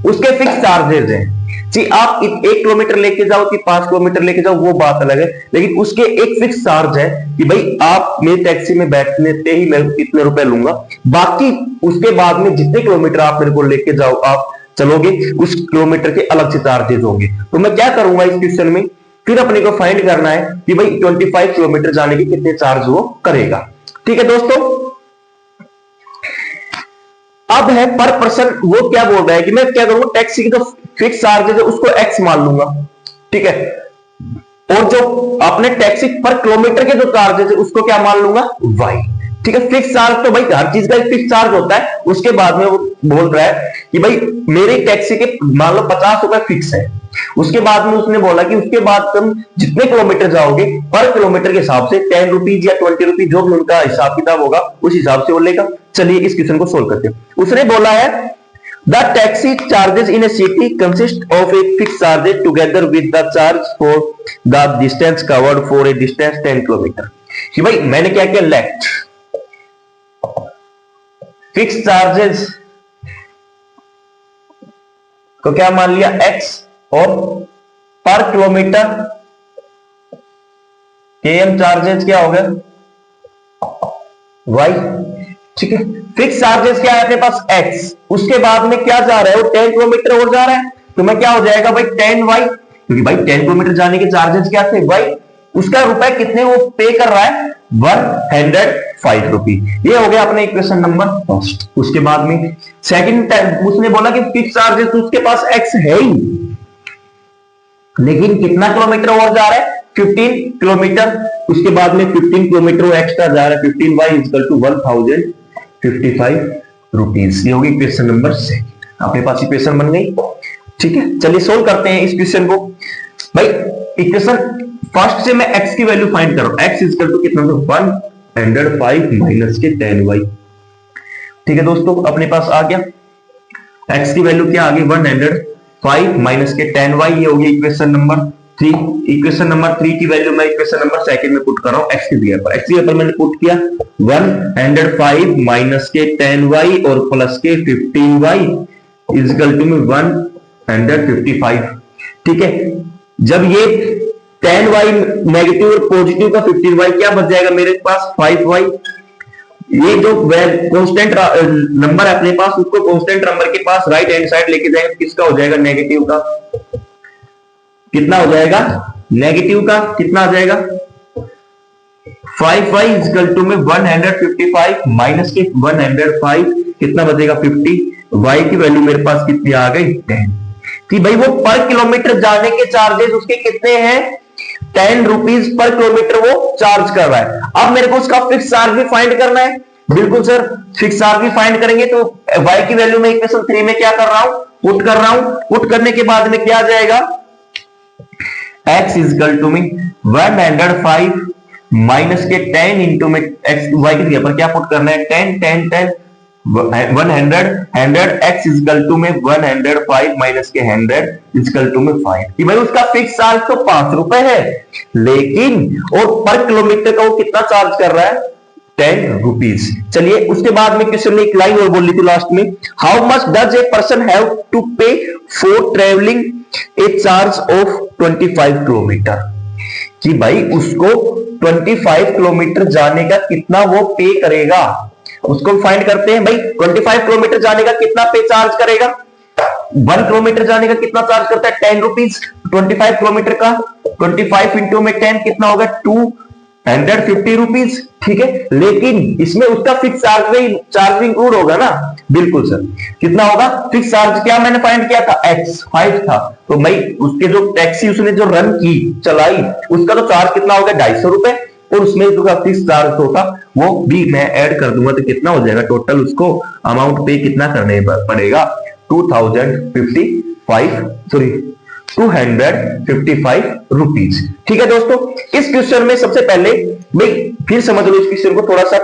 उसके fix charges हैं जी। आप 1 किलोमीटर लेके जाओ कि 5 किलोमीटर लेके जाओ वो बात अलग है, लेकिन उसके एक फिक्स चार्ज है कि भाई आप मेरी टैक्सी में बैठने से ही मैं इतने रुपए लूंगा, बाकी उसके बाद में जितने किलोमीटर आप मेरे को लेके जाओ आप चलोगे उस किलोमीटर के अलग से चार्जेस होंगे। तो मैं क्या करूंगा इस क्वेश्चन में, फिर अपने को फाइंड करना है कि भाई 25 किलोमीटर जाने के कितने चार्ज वो करेगा। ठीक है दोस्तों, अब है पर पर्सन, वो क्या बोल रहा है कि मैं क्या करूंगा, टैक्सी की जो फिक्स चार्जेस है उसको एक्स मान लूंगा। ठीक है, और जो अपने टैक्सी पर किलोमीटर के जो चार्जेस है उसको क्या मान लूंगा वाई। ठीक है, फिक्स चार्ज तो भाई हर चीज का एक फिक्स चार्ज होता है। उसके बाद में वो बोल रहा है कि भाई मेरी टैक्सी के मान लो 50 रुपए फिक्स है, उसके बाद में उसने बोला कि उसके बाद तुम जितने किलोमीटर जाओगे पर किलोमीटर के हिसाब से 10 रुपीज या 20 रुपीज जो भी उनका हिसाब किताब होगा उस हिसाब से वो लेगा। चलिए इस क्वेश्चन को सोल्व करते हैं। उसने बोला है the taxi charges in A city consist of a fix charges together with the charge for the distance covered for a distance 10 kilometre. कि भाई मैंने क्या किया, लेट फिक्स चार्जेस को क्या मान लिया x और पर किलोमीटर km चार्जेस क्या हो गया y। ठीक है, फिक्स चार्जेस क्या है अपने पास x, उसके बाद में क्या जा रहा है वो 10 किलोमीटर और जा रहा है, तो मैं क्या हो जाएगा भाई 10y, क्योंकि भाई 10 किलोमीटर जाने के चार्जेस क्या थे y, उसका रुपए कितने वो पे कर रहा है 105 रुपीज। ये हो गया अपने इक्वेशन नंबर फर्स्ट। उसके बाद में सेकंड टाइम उसने बोला कि फिक्स चार्जेस तो उसके पास x है ही, लेकिन कितना किलोमीटर और जा रहा है 15 किलोमीटर। उसके बाद में 15 किलोमीटर एक्स्ट्रा जा रहा है, 15y इक्वल टू 1055 रुपीज। ये होगी क्वेश्चन नंबर 6। अपने पास इक्वेशन बन गई। ठीक है, चलिए सोल्व करते हैं इस क्वेश्चन को। भाई इक्वेशन फर्स्ट से मैं x की वैल्यू फाइंड कर रहा हूं, x इक्वल टू कितना 105 माइनस के 10y। ठीक है दोस्तों, अपने पास आ गया x की वैल्यू क्या आ गई 105 माइनस के 10y। ये होगी इक्वेशन नंबर 3। इक्वेशन नंबर 3 की वैल्यू मैं इक्वेशन नंबर सेकंड में पुट कर रहा हूं x की जगह पर। x की जगह पर मैंने पुट किया 105 माइनस के 10y और प्लस के 15y इक्वल टू में 155। ठीक है, जब ये 10y नेगेटिव और पॉजिटिव का 15y क्या बच जाएगा मेरे पास 5y। ये जो कांस्टेंट नंबर है अपने पास, उसको कांस्टेंट नंबर के पास राइट हैंड साइड लेके जाएंगे, किसका हो जाएगा नेगेटिव का, कितना हो जाएगा नेगेटिव का, कितना आ जाएगा 5y इक्वल टू में 155 माइनस के 105 कितना बचेगा 50। y की वैल्यू मेरे पास कितनी आ गई 10, कि भाई वो पर किलोमीटर जाने के चार्जेस उसके कितने हैं 10 रुपीज पर किलोमीटर वो चार्ज कर रहा है। अब मेरे को उसका फिक्स चार्ज भी फाइंड करना है। बिल्कुल सर, फिक्स चार्ज भी फाइंड करेंगे तो y की वैल्यू में इक्वेशन 3 में क्या कर रहा हूं पुट कर रहा हूं, पुट करने के बाद में क्या आ जाएगा x इक्वल टू में 105 माइनस के 10 इंटू में x y की जगह पर क्या पुट करना है 10 10 10 100 x इक्वल टू में 105 माइनस के 100 इक्वल टू में 5, कि भाई उसका फिक्स चार्ज तो 5 रुपए है, लेकिन और पर किलोमीटर का वो कितना चार्ज कर रहा है 10 रुपीज। चलिए उसके बाद में क्वेश्चन में एक लाइन और बोल ली थी लास्ट में, how much does a person have to pay for travelling a charge of 25 kilometre, कि भाई उसको 25 किलोमीटर जाने का कितना वो पे करेगा, उसको फाइंड करते हैं। भाई 25 किलोमीटर जाने का कितना पे चार्ज करेगा, 1 किलोमीटर जाने का कितना चार्ज करता है 10 रुपीज, 25 किलोमीटर का 25 इंटू में 10 कितना होगा 250 रुपीज, ठीक है। लेकिन इसमें उसका फिक्स चार्ज भी इंक्लूड होगा ना, बिल्कुल सर, कितना होगा फिक्स चार्ज, क्या मैंने फाइंड किया था x 5 था, तो भाई उसके जो टैक्सी उसने जो रन की चलाई उसका तो चार्ज कितना होगा 250 रुपए, और उसमें जो फिक्स चार्ज होता वो भी मैं ऐड कर दूंगा तो कितना हो जाएगा टोटल उसको अमाउंट पे कितना करने पड़ेगा 255 रुपीज, ठीक है दोस्तों। इस क्वेश्चन में सबसे पहले भाई फिर समझ लो इस क्वेश्चन को, थोड़ा सा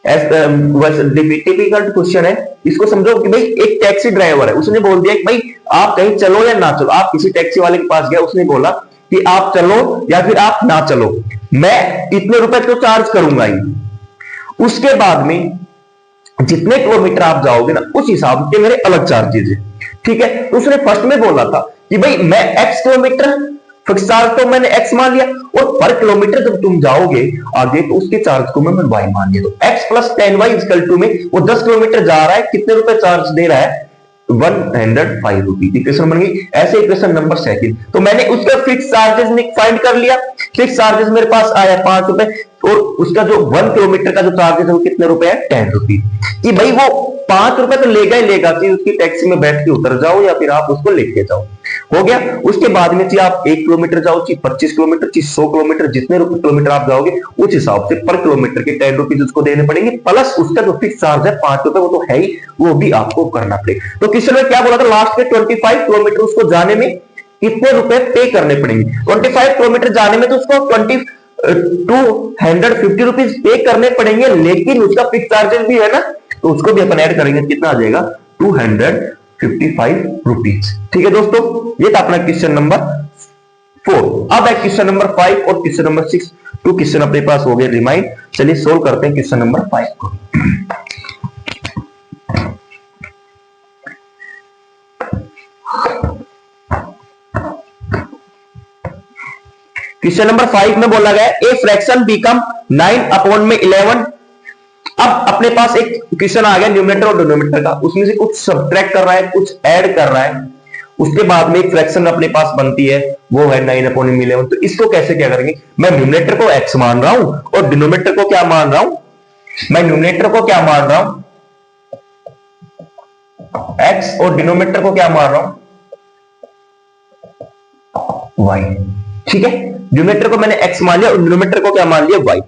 डिफिकल्ट क्वेश्चन है, इसको समझो कि भाई एक टैक्सी ड्राइवर है, उसने बोल दिया कि भाई आप कहीं चलो या ना चलो, आप किसी टैक्सी वाले के पास गया, उसने बोला कि आप चलो या फिर आप ना चलो, मैं इतने रुपए तो चार्ज करूंगा ही, उसके बाद में जितने किलोमीटर आप जाओगे ना उस हिसाब के मेरे अलग चार्जेस है, ठीक है। तो उसने फर्स्ट में बोला था कि भाई मैं x किलोमीटर फिक्स चार्ज तो मैंने x मान लिया, और पर किलोमीटर जब तुम जाओगे आगे तो उसके चार्ज को मैं y मान लिया, तो x plus 10y equal to में वो 10 किलोमीटर जा रहा है, कितने रुपए चार्ज दे रहा है 105 रुपीज। इक्वेशन बन गई। ऐसे इक्वेशन नंबर सेकंड, तो मैंने उसका फिक्स चार्जेस फाइंड कर लिया, फिक्स चार्जेस मेरे पास आया 5 रुपए, और उसका जो 1 किलोमीटर का जो चार्जेस है वो कितने रुपए है 10 रुपीज, कि भाई वो 5 रुपए तो लेगा ही लेगा, कि उसकी टैक्सी में बैठ के उतर जाओ या फिर आप उसको लेके जाओ, हो गया। उसके बाद में चाहे आप 1 किलोमीटर जाओ, चाहे 25 किलोमीटर, चाहे 100 किलोमीटर, जितने किलोमीटर आप जाओगे उस हिसाब से पर किलोमीटर के 10 रुपीज उसको देने पड़ेंगे, प्लस उसका जो फिक्स चार्ज है 5 रुपए वो तो है ही, वो भी आपको करना पड़ेगा। तो क्वेश्चन में क्या बोला था लास्ट के 25 किलोमीटर उसको जाने में कितने रुपए पे करने पड़ेंगे, 25 किलोमीटर जाने में तो उसको 250 रुपीज पे करने पड़ेंगे, लेकिन उसका फिक्स चार्जेस भी है ना, तो उसको भी अपन ऐड करेंगे, कितना आ जाएगा 255 रुपीज, ठीक है दोस्तों। ये था अपना क्वेश्चन नंबर 4। अब है क्वेश्चन नंबर 5 और क्वेश्चन नंबर 6, 2 क्वेश्चन अपने पास हो गए रिमाइंड। चलिए सोल्व करते हैं क्वेश्चन नंबर 5 को। क्वेश्चन नंबर 5 में बोला गया ए फ्रैक्शन बिकम 9 अपॉन में 11। अब अपने पास एक क्वेश्चन आ गया न्यूमरेटर और डिनोमिनेटर का, उसमें से कुछ सब्ट्रैक्ट कर रहा है, कुछ ऐड कर रहा है, उसके बाद में एक फ्रैक्शन अपने पास बनती है वो है 9 अपॉन में 11। तो इसको कैसे क्या करेंगे, मैं न्यूमरेटर को x मान रहा हूं और डिनोमिनेटर को क्या मान रहा हूं, मैं न्यूमरेटर को क्या मान रहा हूं x और डिनोमिनेटर को क्या मान रहा हूं y, ठीक है। न्यूमरेटर को मैंने x मान लिया और डिनोमिनेटर को क्या मान लिया y।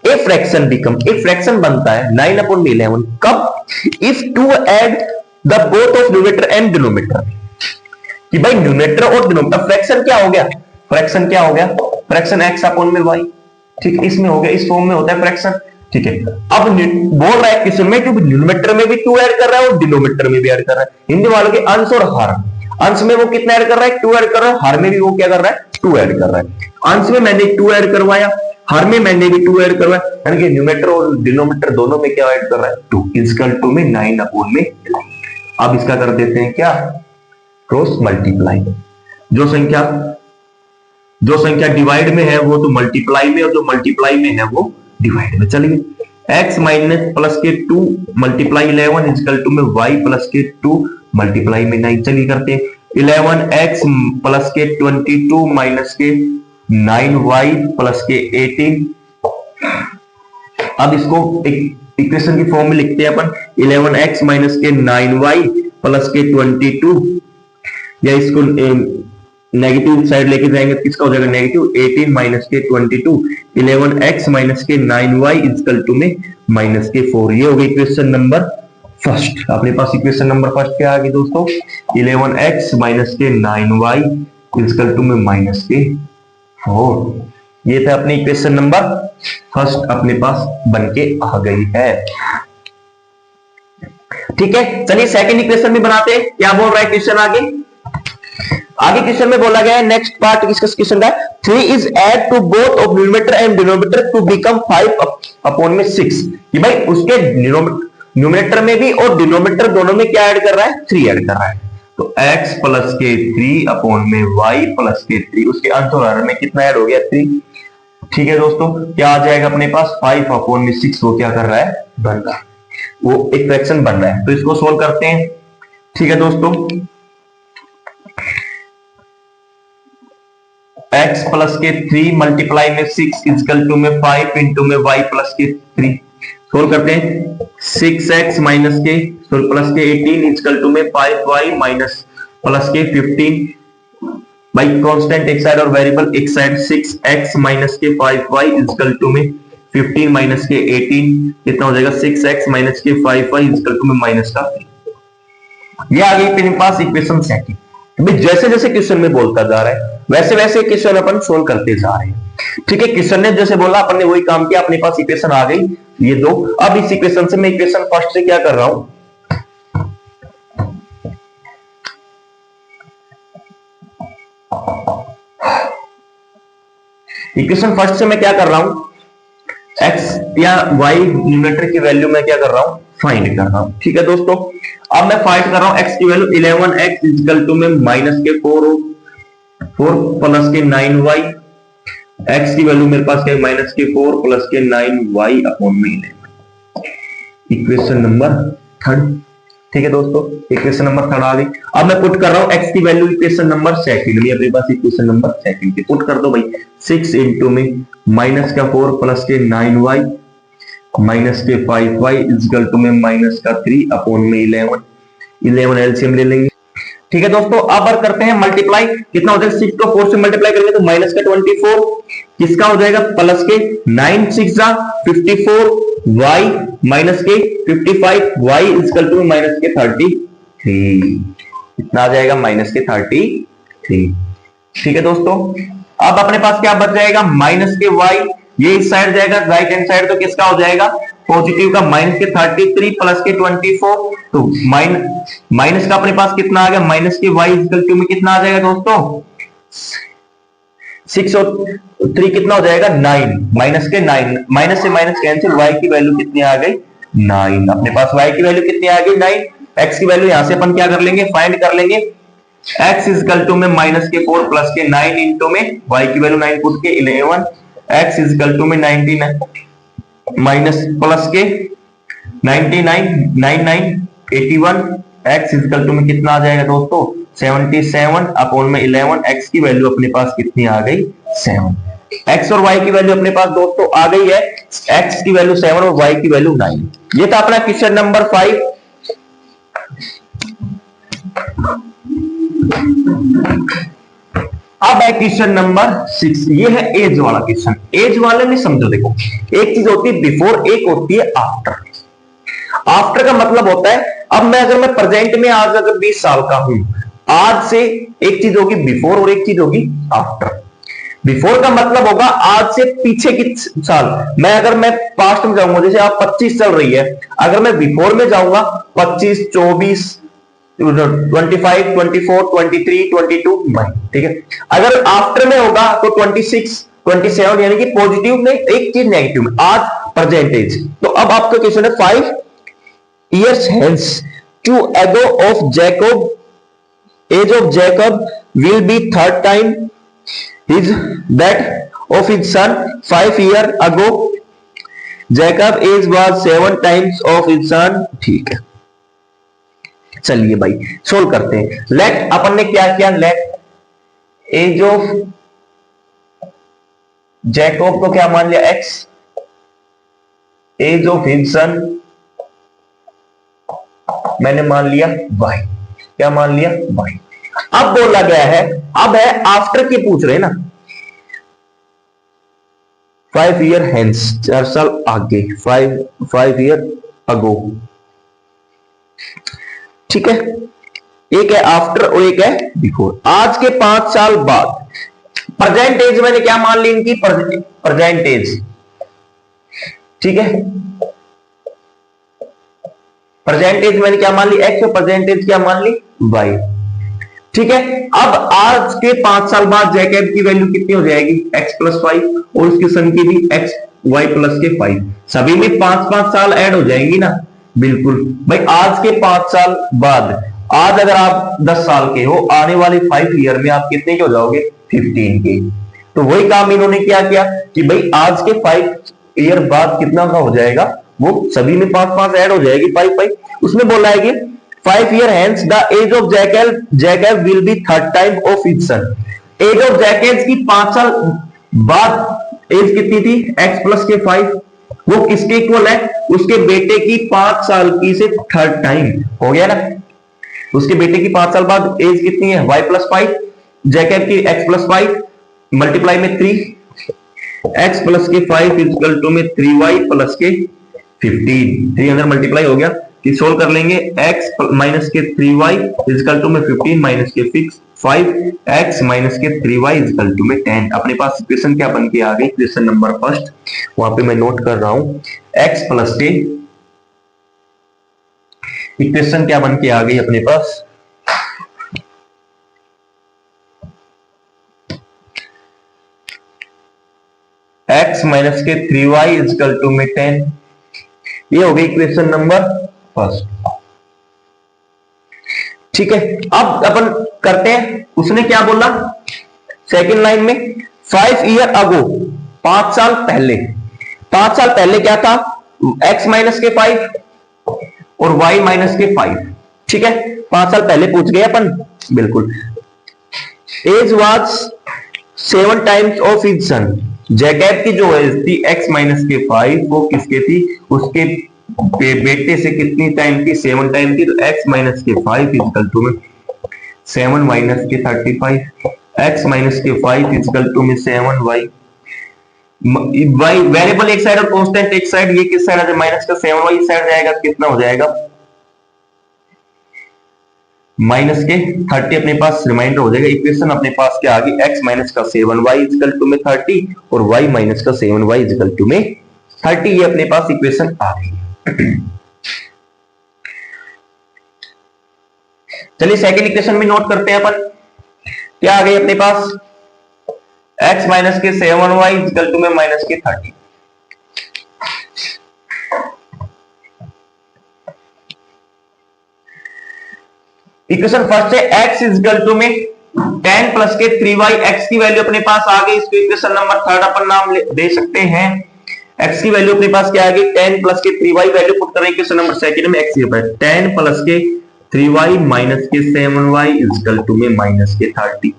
ए फ्रैक्शन बिकम, एक फ्रैक्शन बनता है 9 अपॉन में 11 कब, if two add the both of numerator and denominator, कि भाई न्यूमरेटर और डिनोमिनेटर फ्रैक्शन क्या हो गया, फ्रैक्शन क्या हो गया, फ्रैक्शन x अपॉन में y, ठीक है, इसमें हो गया, इस फॉर्म में होता है फ्रैक्शन, ठीक है। अब बोल रहा है किसमें कि न्यूमरेटर में भी 2 ऐड कर रहा है और डिनोमिनेटर में भी ऐड कर रहा है, हिंदी वालों के अंश और हर, अंश में वो कितना ऐड कर रहा है 2 ऐड कर रहा है, हर में भी वो क्या कर रहा है 2 ऐड कर रहा है। अंश में मैंने 2 ऐड करवाया, हर में मैंने भी 2 ऐड करवाया, यानी कि न्यूमरेटर और डिनोमिनेटर दोनों में क्या ऐड कर रहा है 2 इक्वल टू में 9 अपॉन में 11। अब इसका कर देते हैं क्या क्रॉस मल्टीप्लाई, जो संख्या डिवाइड में है वो तो मल्टीप्लाई में, और जो मल्टीप्लाई में है वो डिवाइड में। चलिए x माइनस प्लस के 2 मल्टीप्लाई 11 इजकल टू में y प्लस के 2 मल्टीप्लाई में 9। चलिए करते हैं 11x प्लस के 22 माइनस के 9y प्लस के 18। अब इसको एक इक्वेशन की फॉर्म में लिखते हैं अपन 11x माइनस के 9y प्लस के 22, या इसको नेगेटिव साइड लेके जाएंगे तो किसका हो जाएगा नेगेटिव 18 माइनस के 22, 11x माइनस के 9y इजकल टू में माइनस के 4। ये हो गई इक्वेशन नंबर फर्स्ट। अपने पास इक्वेशन नंबर फर्स्ट क्या आ गई दोस्तों 11x माइनस के 9y इजकल टू में माइनस के 4। ये था अपनी इक्वेशन नंबर फर्स्ट अपने पास बन के आ गई है। ठीक है, चलिए सेकंड इक्वेशन भी बनाते हैं। क्या बोल रहा है क्वेश्चन आगे क्वेश्चन में बोला गया है नेक्स्ट पार्ट इसका क्वेश्चन का 3 is add to both of numerator and denominator to become 5 upon में 6। कि भाई उसके न्यूमरेटर में भी और डिनोमिनेटर दोनों में क्या ऐड कर रहा है 3 ऐड कर रहा है। तो x प्लस के 3 अपॉन में y प्लस के 3, उसके अंश और हर में कितना ऐड हो गया 3। ठीक है दोस्तों, क्या आ जाएगा अपने पास 5 अपॉन में 6, वो क्या कर रहा है बन रहा है, वो एक फ्रैक्शन बन रहा है। तो इसको सोल्व करते हैं। ठीक है दोस्तों, x प्लस के 3 मल्टीप्लाई में 6 इजकल टू में 5 इंटू में y प्लस के 3। सोल्व करते हैं 6x माइनस के प्लस के 18 इजकल टू में 5y माइनस प्लस के 15 बाई कांस्टेंट एक साइड और वेरिएबल एक साइड 6x माइनस के 5y इजकल टू में 15 माइनस के 18 कितना हो जाएगा 6x माइनस के 5y इजकल टू में माइनस का 3। ये आ गई अपने पास इक्वेशन सेकंड। जैसे जैसे क्वेश्चन में बोलता जा रहा है वैसे वैसे क्वेश्चन अपन सोल्व करते जा रहे हैं। ठीक है, क्वेश्चन ने जैसे बोला अपन ने वही काम किया, अपने पास इक्वेशन आ गई ये दो। अब इस इक्वेशन से मैं इक्वेशन फर्स्ट से क्या कर रहा हूं इक्वेशन फर्स्ट से मैं क्या कर रहा हूं x या y न्यूमरेटर की वैल्यू मैं क्या कर रहा हूं फाइंड कर रहा हूं। ठीक है दोस्तों, अब मैं फाइंड कर रहा हूं x की वैल्यू 11x इक्वल टू में माइनस के 4 प्लस के 9y। x की वैल्यू मेरे पास क्या है माइनस के 4 प्लस के 9y अपॉन में 11। Equation number third. ठीक है दोस्तों, इक्वेशन नंबर थर्ड आ गई। अब मैं पुट कर रहा हूं x की वैल्यू इक्वेशन नंबर सेकंड में। अपने पास इक्वेशन नंबर सेकंड की पुट कर दो भाई 6 इंटू में माइनस का 4 प्लस के 9y माइनस के 5y इजकल टू में माइनस का 3 अपॉन में 11 एलसीएम ले लेंगे। ठीक है दोस्तों, अब और करते हैं मल्टीप्लाई। कितना हो जाएगा 6 को 4 से मल्टीप्लाई करेंगे तो माइनस का 24 किसका हो जाएगा प्लस के 9 6 54 y माइनस के 55 y इजकल टू माइनस के 33। कितना आ जाएगा माइनस के 33। ठीक है दोस्तों, अब अपने पास क्या बच जाएगा माइनस के y, ये इस साइड जाएगा राइट हैंड साइड तो किसका हो जाएगा पॉजिटिव का माइनस के 33 प्लस के 24। तो माइनस का अपने पास कितना आ गया माइनस के y इक्वल टू में कितना आ जाएगा दोस्तों 6 और 3 कितना हो जाएगा 9 माइनस के 9 माइनस से माइनस कैंसिल y की वैल्यू कितनी आ गई 9। अपने पास y की वैल्यू कितनी आ गई 9। x की वैल्यू यहां से अपन क्या कर लेंगे फाइंड कर लेंगे x इक्वल टू में माइनस के 4 प्लस के 9 इंटू में y की वैल्यू 9 पुट के 11 x इक्वल टू में 99 माइनस प्लस के 99 99 81 x इक्वल टू में कितना आ जाएगा दोस्तों 77 अपॉन में 11। x की वैल्यू अपने पास कितनी आ गई 7। x और y की वैल्यू अपने पास दोस्तों आ गई है x की वैल्यू 7 और y की वैल्यू 9। ये था अपना क्वेश्चन नंबर 5। अब है क्वेश्चन नंबर 6। ये है एज वाला क्वेश्चन। एज वाले में समझो, देखो एक चीज होती है बिफोर, एक होती है आफ्टर। आफ्टर का मतलब होता है अब मैं अगर मैं प्रेजेंट में आज अगर 20 साल का हूं, आज से एक चीज होगी बिफोर और एक चीज होगी आफ्टर। बिफोर का मतलब होगा आज से पीछे की साल। मैं पास्ट में जाऊंगा, जैसे आप 25 चल रही है, अगर मैं बिफोर में जाऊंगा 25 24 25 24 23 22 ठीक है। अगर आफ्टर में होगा तो 26 27 यानी कि पॉजिटिव में एक चीज नेगेटिव में, आज प्रेजेंट एज। तो अब आपका क्वेश्चन है 5 years hence to ago of Jacob, age of Jacob will be third time his that of his son 5 years ago Jacob age was 7 times of his son. ठीक है, चलिए भाई सोल्व करते हैं। लेट अपन ने क्या किया, लेट एज ऑफ जैकब को क्या मान लिया, x, age of his son मैंने मान लिया वाई। क्या मान लिया, वाई। अब बोला गया है, अब है आफ्टर के पूछ रहे हैं ना, 5 ईयर हेंस, 4 साल आगे, 5 ईयर अगो। ठीक है, एक है आफ्टर और एक है बिफोर। आज के 5 साल बाद, प्रेजेंट एज मैंने क्या मान ली इनकी, प्रेजेंट एज। ठीक है, प्रेजेंट एज मैंने क्या मान ली, एक्स, और प्रेजेंट एज क्या मान ली, वाई। ठीक है, अब आज के 5 साल बाद जैकब की वैल्यू कितनी हो जाएगी, एक्स प्लस 5, और उसके सन की भी एक्स वाई प्लस के 5। सभी में 5-5 साल ऐड हो जाएंगी ना, बिल्कुल भाई। आज के 5 साल बाद, आज अगर आप 10 साल के हो, आने वाले 5 ईयर में आप कितने के हो जाओगे, 15 के। तो वही काम इन्होंने क्या किया कि भाई आज के 5 ईयर बाद कितना का हो जाएगा, वो सभी में 5-5 ऐड हो जाएगी, 5-5। उसमें बोला है कि 5 year hence the age of Jacob will be 3rd time of his son. Age of Jacob की 5 साल बाद एज कितनी थी, एक्स प्लस के 5। वो किसके इक्वल है, उसके बेटे की 5 साल की से 3rd टाइम हो गया ना। उसके बेटे की 5 साल बाद एज कितनी है, वाई प्लस 5, जैकब की एक्स प्लस 5 मल्टीप्लाई में 3, एक्स प्लस के 5 इक्वल टू में 3y प्लस के 15। 3 अंदर मल्टीप्लाई हो गया कि सोल्व कर लेंगे, x माइनस के 3y इक्वल टू में 15 माइनस के 5, x माइनस के 3y इक्वल टू में 10। अपने पास इक्वेशन क्या बन के आ गई, इक्वेशन नंबर फर्स्ट, वहां पे मैं नोट कर रहा हूं, x प्लस के इक्वेशन क्या बन के आ गई अपने पास, x माइनस के 3y इक्वल टू में 10। ये हो गई इक्वेशन नंबर फर्स्ट। ठीक है, अब अपन करते हैं, उसने क्या बोला सेकंड लाइन में, 5 ईयर अगो, 5 साल पहले। 5 साल पहले क्या था, x माइनस के 5 और y माइनस के 5। ठीक है, 5 साल पहले पूछ गए अपन, बिल्कुल। Age was 7 times of his son. Jacob की जो एज थी x माइनस के 5, वो किसके थी, उसके बेटे से कितनी टाइम की, 7 टाइम की। तो x माइनस के 5 इक्वल टू में 7 माइनस के 35, x माइनस के 5 इक्वल टू में 7y। y वेरिएबल एक साइड और कांस्टेंट एक साइड, ये किस साइड आ जाएगा, माइनस का 7y इस साइड जाएगा, कितना हो जाएगा, माइनस के 30 अपने पास रिमाइंडर हो जाएगा। इक्वेशन अपने पास क्या आ गई, x माइनस का 7y इक्वल टू में 30 और y माइनस का 7y इक्वल टू में 30। ये अपने पास इक्वेशन आ गई। चलिए सेकंड इक्वेशन में नोट करते हैं अपन, क्या आ गई अपने पास, x माइनस के 7y इक्वल टू में माइनस के 30। इक्वेशन फर्स्ट है x इक्वल टू में 10 प्लस के 3y। x की वैल्यू अपने पास आ गई, इसको इक्वेशन नंबर थर्ड अपन नाम दे सकते हैं। x की वैल्यू अपने पास क्या आ गई, 10 प्लस के 3y, वैल्यू पुट करें इक्वेशन नंबर सेकंड में, x 10 प्लस के 3y माइनस के 7y इक्वल टू में माइनस के 30।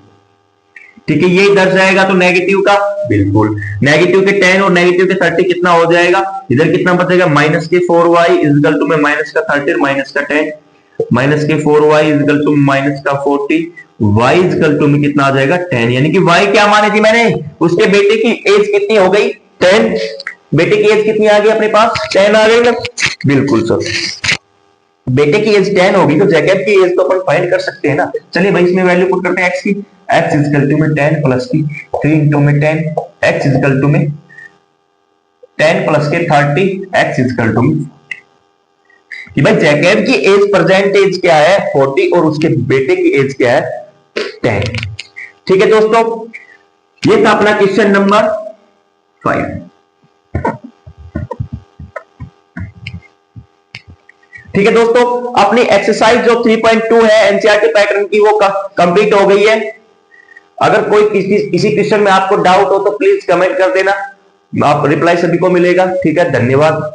ठीक है, ये इधर जाएगा तो नेगेटिव का, बिल्कुल नेगेटिव के 10 और नेगेटिव के 30 कितना हो जाएगा, इधर कितना बचेगा, माइनस के 4y इक्वल टू में माइनस का 30 माइनस का 10, माइनस के 4y इक्वल टू माइनस का 40, y इक्वल टू में कितना आ जाएगा 10। यानी कि y क्या मानी थी मैंने, उसके बेटे की एज कितनी हो गई 10, बेटे की एज कितनी आ गई अपने पास 10 आ गई ना, बिल्कुल सर। बेटे की एज 10 होगी तो जैकब की एज तो अपन फाइंड कर सकते हैं ना। चलिए भाई इसमें वैल्यू पुट करते हैं x की, x इक्वल टू में 10 प्लस की 3 इंटू में 10, x इक्वल टू में 10 प्लस के 30, x इक्वल टू में कि भाई जैकब की एज प्रेजेंट एज क्या है 40 और उसके बेटे की एज क्या है 10। ठीक है दोस्तों, ये था अपना क्वेश्चन नंबर 5। ठीक है दोस्तों, अपनी एक्सरसाइज जो 3.2 है एनसीईआरटी पैटर्न की वो कंप्लीट हो गई है। अगर कोई किसी क्वेश्चन में आपको डाउट हो तो प्लीज कमेंट कर देना। आप रिप्लाई सभी को मिलेगा। ठीक है, धन्यवाद।